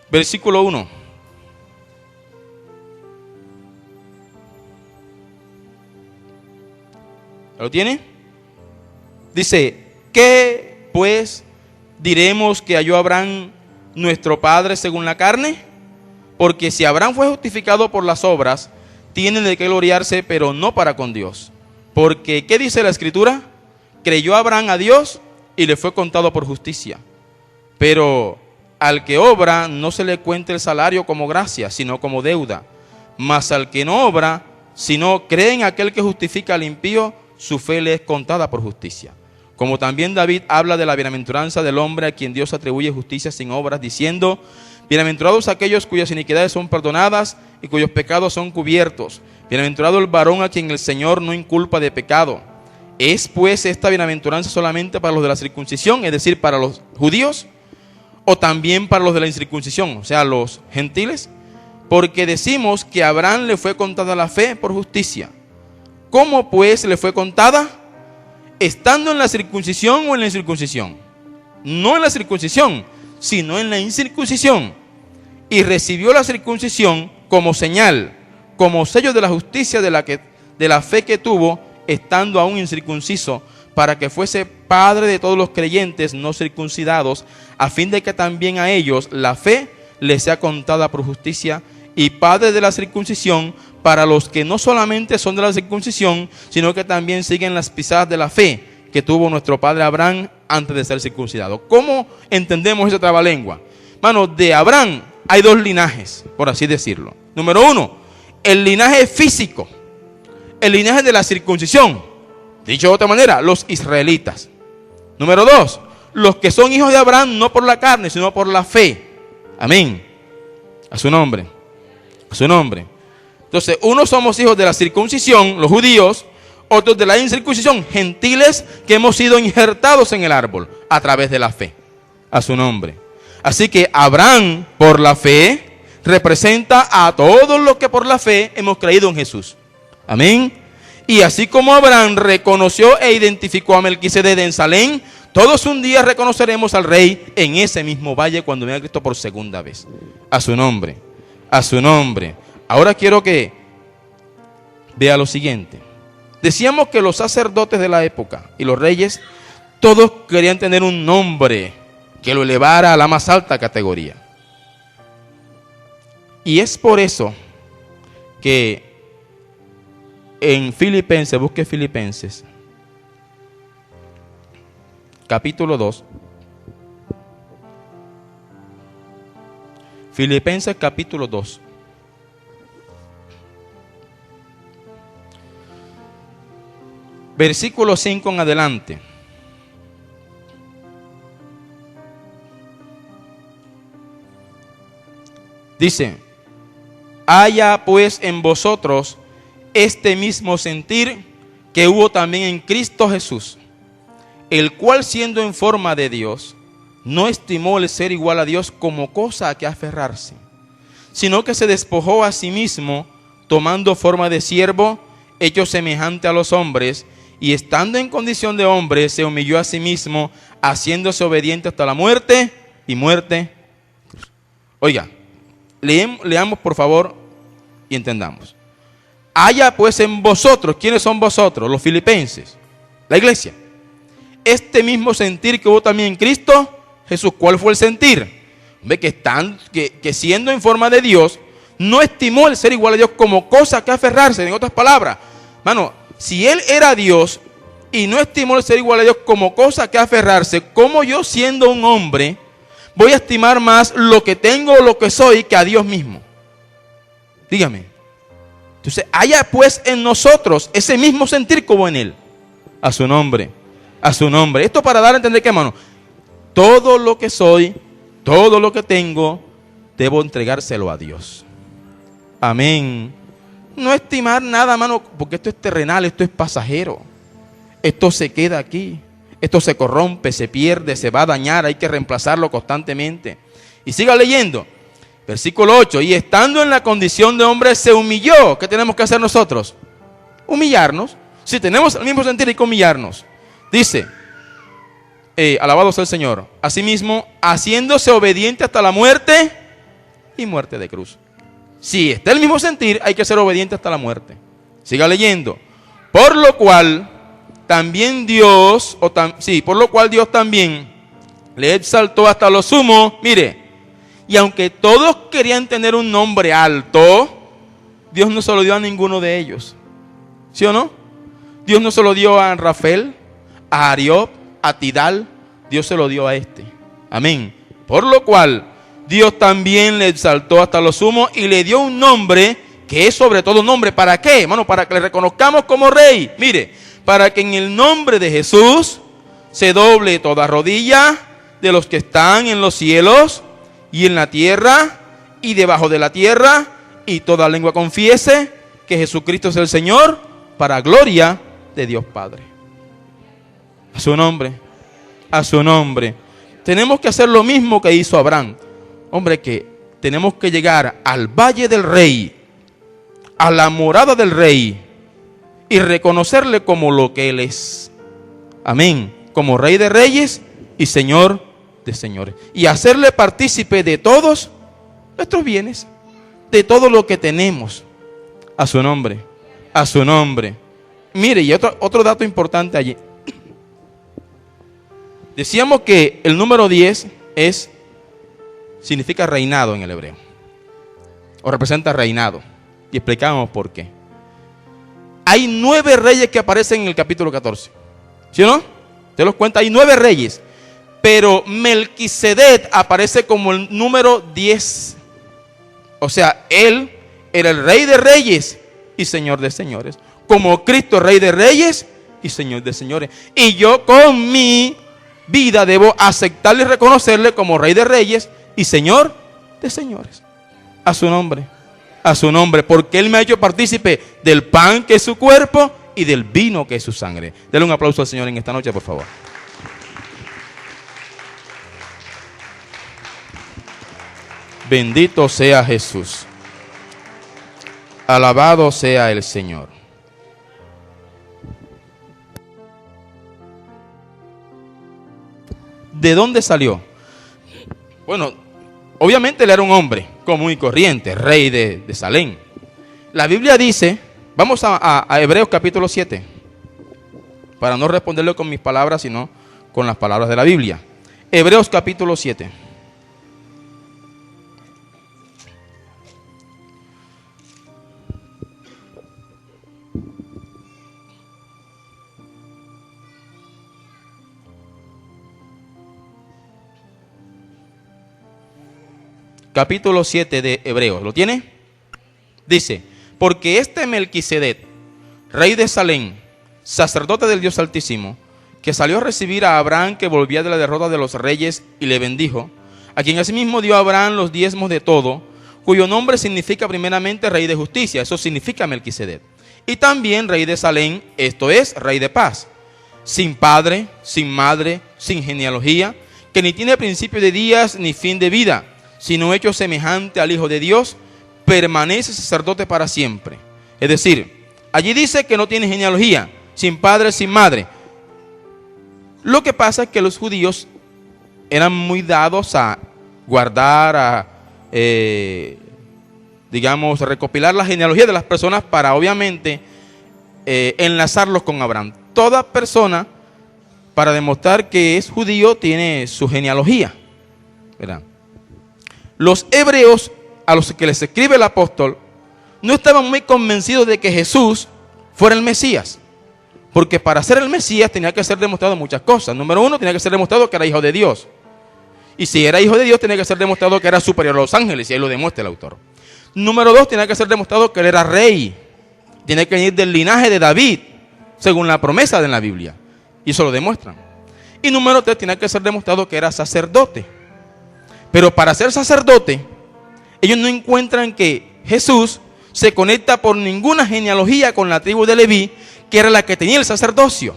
Versículo 1. ¿Lo tiene? Dice: ¿qué pues diremos que halló Abraham nuestro padre según la carne? Porque si Abraham fue justificado por las obras, tiene de qué gloriarse, pero no para con Dios. Porque, ¿qué dice la Escritura? Creyó Abraham a Dios y le fue contado por justicia. Pero al que obra no se le cuenta el salario como gracia, sino como deuda. Mas al que no obra, sino cree en aquel que justifica al impío, su fe le es contada por justicia. Como también David habla de la bienaventuranza del hombre a quien Dios atribuye justicia sin obras, diciendo: bienaventurados aquellos cuyas iniquidades son perdonadas y cuyos pecados son cubiertos. Bienaventurado el varón a quien el Señor no inculpa de pecado. ¿Es pues esta bienaventuranza solamente para los de la circuncisión, es decir, para los judíos, o también para los de la incircuncisión, o sea, los gentiles? Porque decimos que a Abraham le fue contada la fe por justicia. ¿Cómo pues le fue contada? ¿Estando en la circuncisión o en la incircuncisión? No en la circuncisión, sino en la incircuncisión. Y recibió la circuncisión como señal, como sello de la justicia de la fe que tuvo, estando aún incircunciso, para que fuese padre de todos los creyentes no circuncidados, a fin de que también a ellos la fe les sea contada por justicia, y padre de la circuncisión para los que no solamente son de la circuncisión, sino que también siguen las pisadas de la fe que tuvo nuestro padre Abraham antes de ser circuncidado. ¿Cómo entendemos ese trabalengua? Hermano, de Abraham hay dos linajes, por así decirlo. Número uno, el linaje físico, el linaje de la circuncisión. Dicho de otra manera, los israelitas. Número dos, los que son hijos de Abraham no por la carne, sino por la fe. Amén. A su nombre. A su nombre. Entonces, unos somos hijos de la circuncisión, los judíos, otros de la incircuncisión, gentiles que hemos sido injertados en el árbol a través de la fe. A su nombre. Así que Abraham, por la fe, representa a todos los que por la fe hemos creído en Jesús. Amén. Y así como Abraham reconoció e identificó a Melquisedec en Salem, todos un día reconoceremos al Rey en ese mismo valle cuando venga Cristo por segunda vez. A su nombre. A su nombre. Ahora quiero que vea lo siguiente. Decíamos que los sacerdotes de la época y los reyes, todos querían tener un nombre que lo elevara a la más alta categoría. Y es por eso que en Filipenses, busque Filipenses, capítulo 2. Filipenses capítulo 2. Versículo 5 en adelante. Dice: haya pues en vosotros este mismo sentir que hubo también en Cristo Jesús, el cual siendo en forma de Dios, no estimó el ser igual a Dios como cosa a que aferrarse, sino que se despojó a sí mismo, tomando forma de siervo, hecho semejante a los hombres, y estando en condición de hombre, se humilló a sí mismo, haciéndose obediente hasta la muerte y muerte. Oiga, leamos por favor y entendamos. Haya pues en vosotros, ¿quiénes son vosotros? Los filipenses, la iglesia. Este mismo sentir que hubo también en Cristo Jesús. ¿Cuál fue el sentir? Ve que siendo en forma de Dios, no estimó el ser igual a Dios como cosa que aferrarse. En otras palabras, hermano, si Él era Dios y no estimó el ser igual a Dios como cosa que aferrarse, ¿cómo yo siendo un hombre voy a estimar más lo que tengo o lo que soy que a Dios mismo? Dígame. Entonces, haya pues en nosotros ese mismo sentir como en Él. A su nombre, a su nombre. Esto para dar a entender que, hermano, todo lo que soy, todo lo que tengo, debo entregárselo a Dios. Amén. No estimar nada, hermano, porque esto es terrenal, esto es pasajero. Esto se queda aquí. Esto se corrompe, se pierde, se va a dañar, hay que reemplazarlo constantemente. Y siga leyendo. Versículo 8. Y estando en la condición de hombre, se humilló. ¿Qué tenemos que hacer nosotros? Humillarnos. Si tenemos el mismo sentir, hay que humillarnos. Dice, alabado sea el Señor. Asimismo, haciéndose obediente hasta la muerte y muerte de cruz. Si está el mismo sentir, hay que ser obediente hasta la muerte. Siga leyendo. Por lo cual también Dios, por lo cual Dios también le exaltó hasta lo sumo. Mire, y aunque todos querían tener un nombre alto, Dios no se lo dio a ninguno de ellos. ¿Sí o no? Dios no se lo dio a Rafael, a Ariob, a Tidal. Dios se lo dio a este. Amén. Por lo cual Dios también le exaltó hasta lo sumo y le dio un nombre que es sobre todo nombre. ¿Para qué, hermano? Para que le reconozcamos como rey. Mire, para que en el nombre de Jesús se doble toda rodilla de los que están en los cielos y en la tierra y debajo de la tierra, y toda lengua confiese que Jesucristo es el Señor, para gloria de Dios Padre. A su nombre, a su nombre. Tenemos que hacer lo mismo que hizo Abraham. Hombre, que tenemos que llegar al valle del rey, a la morada del rey, y reconocerle como lo que Él es. Amén. Como Rey de Reyes y Señor de Señores. Y hacerle partícipe de todos nuestros bienes, de todo lo que tenemos. A su nombre, a su nombre. Mire, y otro dato importante allí. Decíamos que el número 10 significa reinado en el hebreo. O representa reinado. Y explicamos por qué. Hay 9 reyes que aparecen en el capítulo 14. ¿Sí o no? ¿Te los cuenta? Hay 9 reyes. Pero Melquisedec aparece como el número 10. O sea, él era el rey de reyes y señor de señores. Como Cristo, rey de reyes y señor de señores. Y yo con mi vida debo aceptarle y reconocerle como rey de reyes y señor de señores. A su nombre. A su nombre, porque Él me ha hecho partícipe del pan que es su cuerpo y del vino que es su sangre. Denle un aplauso al Señor en esta noche, por favor. Bendito sea Jesús. Alabado sea el Señor. ¿De dónde salió? Bueno, obviamente Él era un hombre, común y corriente, rey de Salem. La Biblia dice, vamos a Hebreos capítulo 7, para no responderle con mis palabras, sino con las palabras de la Biblia. Hebreos capítulo 7. Capítulo 7 de Hebreos, ¿lo tiene? Dice, porque este Melquisedec, rey de Salem, sacerdote del Dios Altísimo, que salió a recibir a Abraham que volvía de la derrota de los reyes y le bendijo, a quien asimismo dio a Abraham los diezmos de todo, cuyo nombre significa primeramente rey de justicia, eso significa Melquisedec, y también rey de Salem, esto es, rey de paz, sin padre, sin madre, sin genealogía, que ni tiene principio de días ni fin de vida, sino hecho semejante al Hijo de Dios, permanece sacerdote para siempre. Es decir, allí dice que no tiene genealogía, sin padre, sin madre. Lo que pasa es que los judíos eran muy dados a guardar, digamos, recopilar la genealogía de las personas para obviamente enlazarlos con Abraham. Toda persona, para demostrar que es judío, tiene su genealogía, ¿verdad? Los hebreos a los que les escribe el apóstol no estaban muy convencidos de que Jesús fuera el Mesías, porque para ser el Mesías tenía que ser demostrado muchas cosas. Número uno, tenía que ser demostrado que era hijo de Dios, y si era hijo de Dios tenía que ser demostrado que era superior a los ángeles, y ahí lo demuestra el autor. Número dos, tenía que ser demostrado que él era rey, tiene que venir del linaje de David, según la promesa de la Biblia, y eso lo demuestran. Y número tres, tenía que ser demostrado que era sacerdote. Pero para ser sacerdote, ellos no encuentran que Jesús se conecta por ninguna genealogía con la tribu de Leví, que era la que tenía el sacerdocio.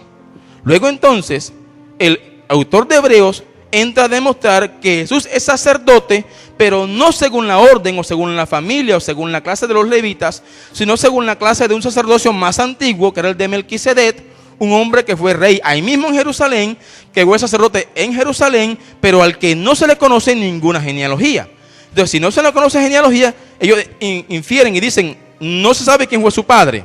Luego entonces, el autor de Hebreos entra a demostrar que Jesús es sacerdote, pero no según la orden o según la familia o según la clase de los levitas, sino según la clase de un sacerdocio más antiguo, que era el de Melquisedec, un hombre que fue rey ahí mismo en Jerusalén, que fue sacerdote en Jerusalén, pero al que no se le conoce ninguna genealogía. Entonces, si no se le conoce genealogía, ellos infieren y dicen, no se sabe quién fue su padre,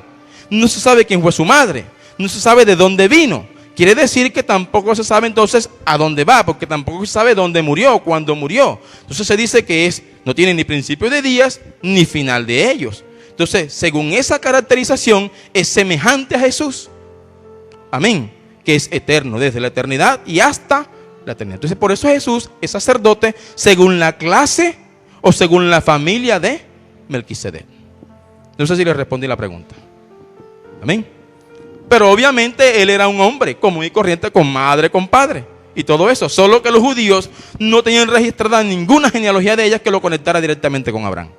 no se sabe quién fue su madre, no se sabe de dónde vino. Quiere decir que tampoco se sabe entonces a dónde va, porque tampoco se sabe dónde murió o cuándo murió. Entonces se dice que no tiene ni principio de días ni final de ellos. Entonces, según esa caracterización, es semejante a Jesús. Amén, que es eterno, desde la eternidad y hasta la eternidad. Entonces por eso Jesús es sacerdote según la clase o según la familia de Melquisedec. No sé si le respondí la pregunta. Amén. Pero obviamente él era un hombre común y corriente, con madre, con padre y todo eso. Solo que los judíos no tenían registrada ninguna genealogía de ellas que lo conectara directamente con Abraham.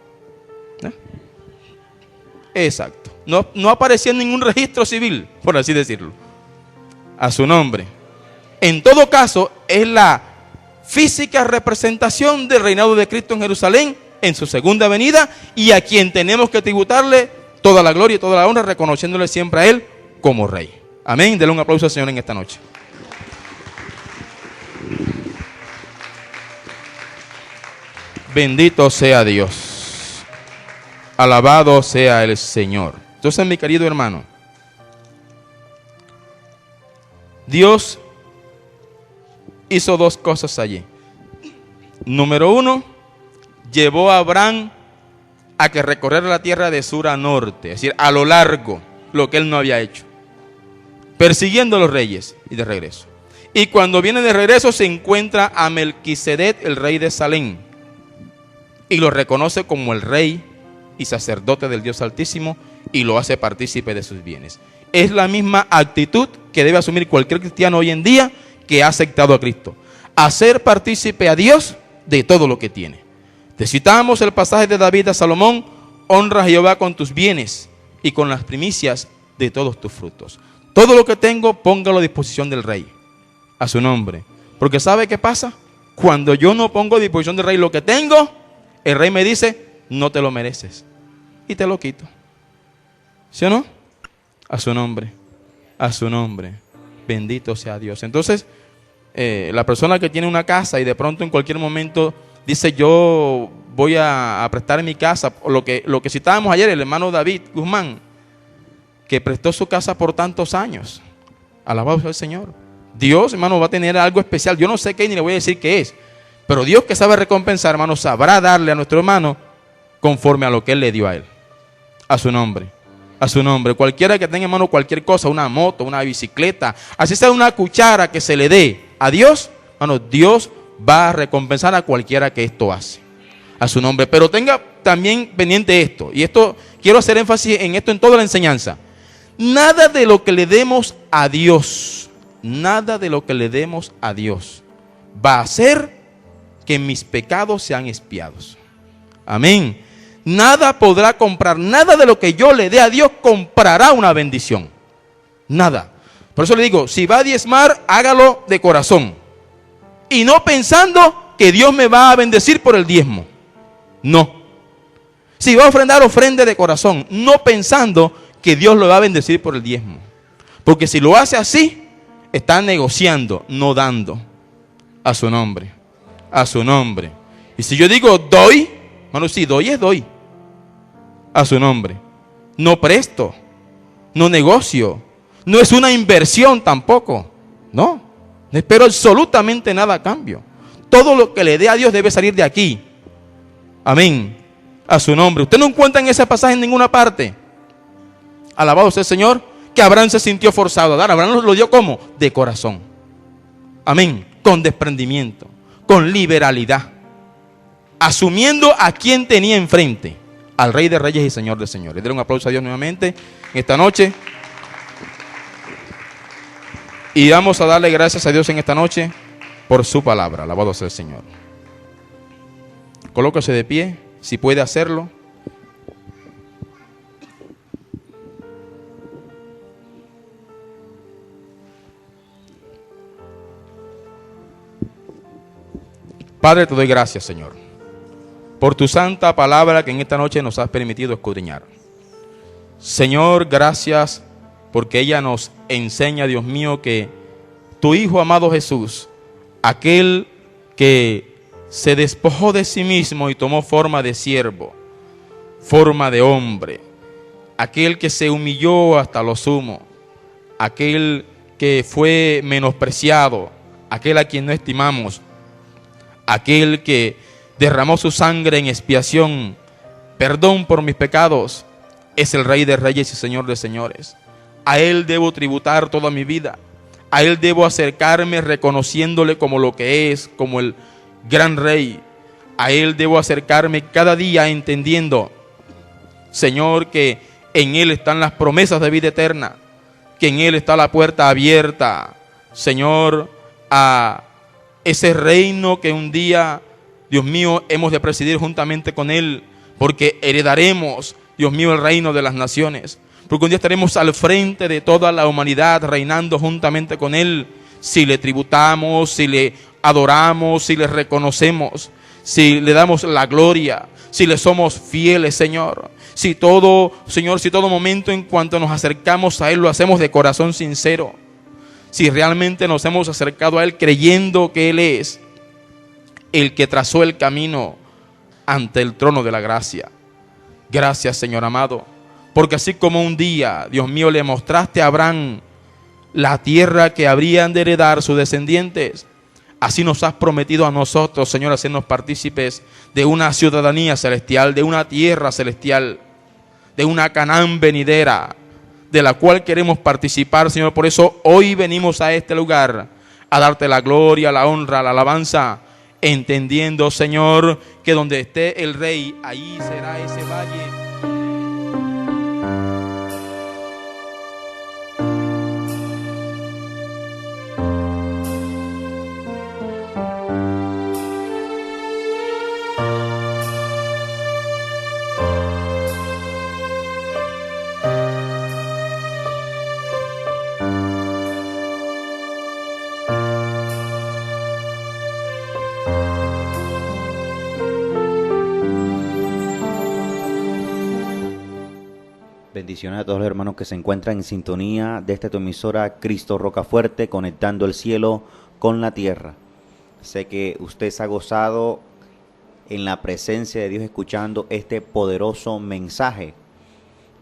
Exacto. No aparecía en ningún registro civil, por así decirlo, a su nombre. En todo caso, es la física representación del reinado de Cristo en Jerusalén en su segunda venida, y a quien tenemos que tributarle toda la gloria y toda la honra, reconociéndole siempre a Él como Rey. Amén. Denle un aplauso al Señor en esta noche. Bendito sea Dios. Alabado sea el Señor. Entonces, mi querido hermano, Dios hizo dos cosas allí. Número uno, llevó a Abraham a que recorriera la tierra de sur a norte, es decir, a lo largo, lo que él no había hecho, persiguiendo a los reyes y de regreso. Y cuando viene de regreso se encuentra a Melquisedec, el rey de Salem, y lo reconoce como el rey y sacerdote del Dios Altísimo, y lo hace partícipe de sus bienes. Es la misma actitud que debe asumir cualquier cristiano hoy en día que ha aceptado a Cristo: hacer partícipe a Dios de todo lo que tiene. Te citamos el pasaje de David a Salomón: honra a Jehová con tus bienes y con las primicias de todos tus frutos. Todo lo que tengo, póngalo a disposición del rey, a su nombre. Porque ¿sabe qué pasa? Cuando yo no pongo a disposición del rey lo que tengo, el rey me dice: no te lo mereces, y te lo quito. ¿Sí o no? A su nombre, a su nombre. Bendito sea Dios. Entonces, la persona que tiene una casa y de pronto en cualquier momento dice: yo voy a prestar mi casa, lo que citábamos ayer, el hermano David Guzmán, que prestó su casa por tantos años. Alabado sea el Señor. Dios, hermano, va a tener algo especial. Yo no sé qué, ni le voy a decir qué es, pero Dios, que sabe recompensar, hermano, sabrá darle a nuestro hermano conforme a lo que Él le dio a él. A su nombre. A su nombre. Cualquiera que tenga, hermano, cualquier cosa, una moto, una bicicleta, así sea una cuchara que se le dé a Dios, hermano, Dios va a recompensar a cualquiera que esto hace. A su nombre. Pero tenga también pendiente esto, y esto quiero hacer énfasis en esto en toda la enseñanza. Nada de lo que le demos a Dios, nada de lo que le demos a Dios va a hacer que mis pecados sean expiados. Amén. Nada podrá comprar, nada de lo que yo le dé a Dios comprará una bendición. Nada. Por eso le digo, si va a diezmar, hágalo de corazón. Y no pensando que Dios me va a bendecir por el diezmo. No. Si va a ofrendar, ofrende de corazón, no pensando que Dios lo va a bendecir por el diezmo. Porque si lo hace así, está negociando, no dando. A su nombre. A su nombre. Y si yo digo doy, bueno, si doy es doy. A su nombre. No presto. No negocio. No es una inversión tampoco. No. No espero absolutamente nada a cambio. Todo lo que le dé a Dios debe salir de aquí. Amén. A su nombre. Usted no encuentra en ese pasaje en ninguna parte. Alabado sea el Señor, que Abraham se sintió forzado a dar. Abraham lo dio como de corazón. Amén. Con desprendimiento, con liberalidad, asumiendo a quien tenía enfrente, al Rey de Reyes y Señor de Señores. Denle un aplauso a Dios nuevamente esta noche. Y vamos a darle gracias a Dios en esta noche por su palabra. Alabado sea el Señor. Colóquese de pie, si puede hacerlo. Padre, te doy gracias, Señor, por tu santa palabra que en esta noche nos has permitido escudriñar. Señor, gracias porque ella nos enseña, Dios mío, que tu Hijo amado Jesús, aquel que se despojó de sí mismo y tomó forma de siervo, forma de hombre, aquel que se humilló hasta lo sumo, aquel que fue menospreciado, aquel a quien no estimamos, aquel que derramó su sangre en expiación, perdón por mis pecados, es el Rey de Reyes y Señor de Señores. A Él debo tributar toda mi vida. A Él debo acercarme reconociéndole como lo que es, como el gran Rey. A Él debo acercarme cada día entendiendo, Señor, que en Él están las promesas de vida eterna, que en Él está la puerta abierta, Señor, a ese reino que un día, Dios mío, hemos de presidir juntamente con Él, porque heredaremos, Dios mío, el reino de las naciones, porque un día estaremos al frente de toda la humanidad, reinando juntamente con Él, si le tributamos, si le adoramos, si le reconocemos, si le damos la gloria, si le somos fieles, Señor, si todo, Señor, si todo momento en cuanto nos acercamos a Él lo hacemos de corazón sincero, si realmente nos hemos acercado a Él creyendo que Él es el que trazó el camino ante el trono de la gracia. Gracias, Señor amado, porque así como un día, Dios mío, le mostraste a Abraham la tierra que habrían de heredar sus descendientes, así nos has prometido a nosotros, Señor, hacernos partícipes de una ciudadanía celestial, de una tierra celestial, de una Canaán venidera, de la cual queremos participar, Señor. Por eso hoy venimos a este lugar a darte la gloria, la honra, la alabanza, entendiendo, Señor, que donde esté el Rey, ahí será ese valle. Bendiciones a todos los hermanos que se encuentran en sintonía de esta tu emisora Cristo Rocafuerte, conectando el cielo con la tierra. Sé que usted se ha gozado en la presencia de Dios escuchando este poderoso mensaje.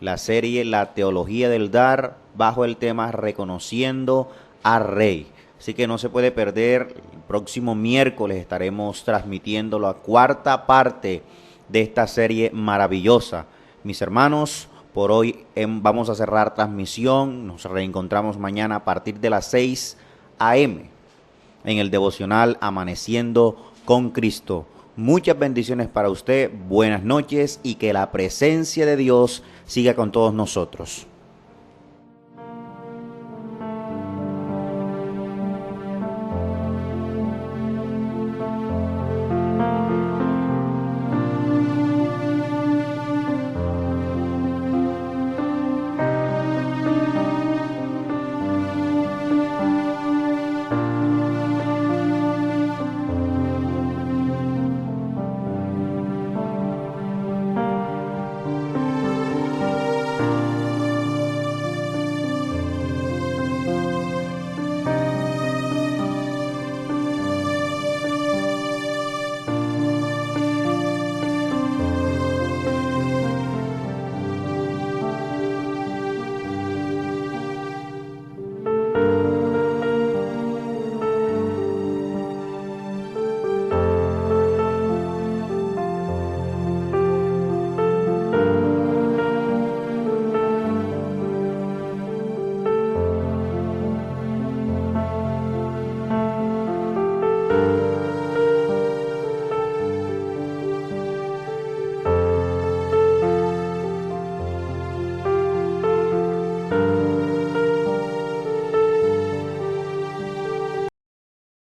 La serie La Teología del Dar, bajo el tema Reconociendo al Rey. Así que no se puede perder, el próximo miércoles estaremos transmitiendo la cuarta parte de esta serie maravillosa. Mis hermanos, por hoy vamos a cerrar transmisión, nos reencontramos mañana a partir de las 6 a.m. en el devocional Amaneciendo con Cristo. Muchas bendiciones para usted, buenas noches y que la presencia de Dios siga con todos nosotros.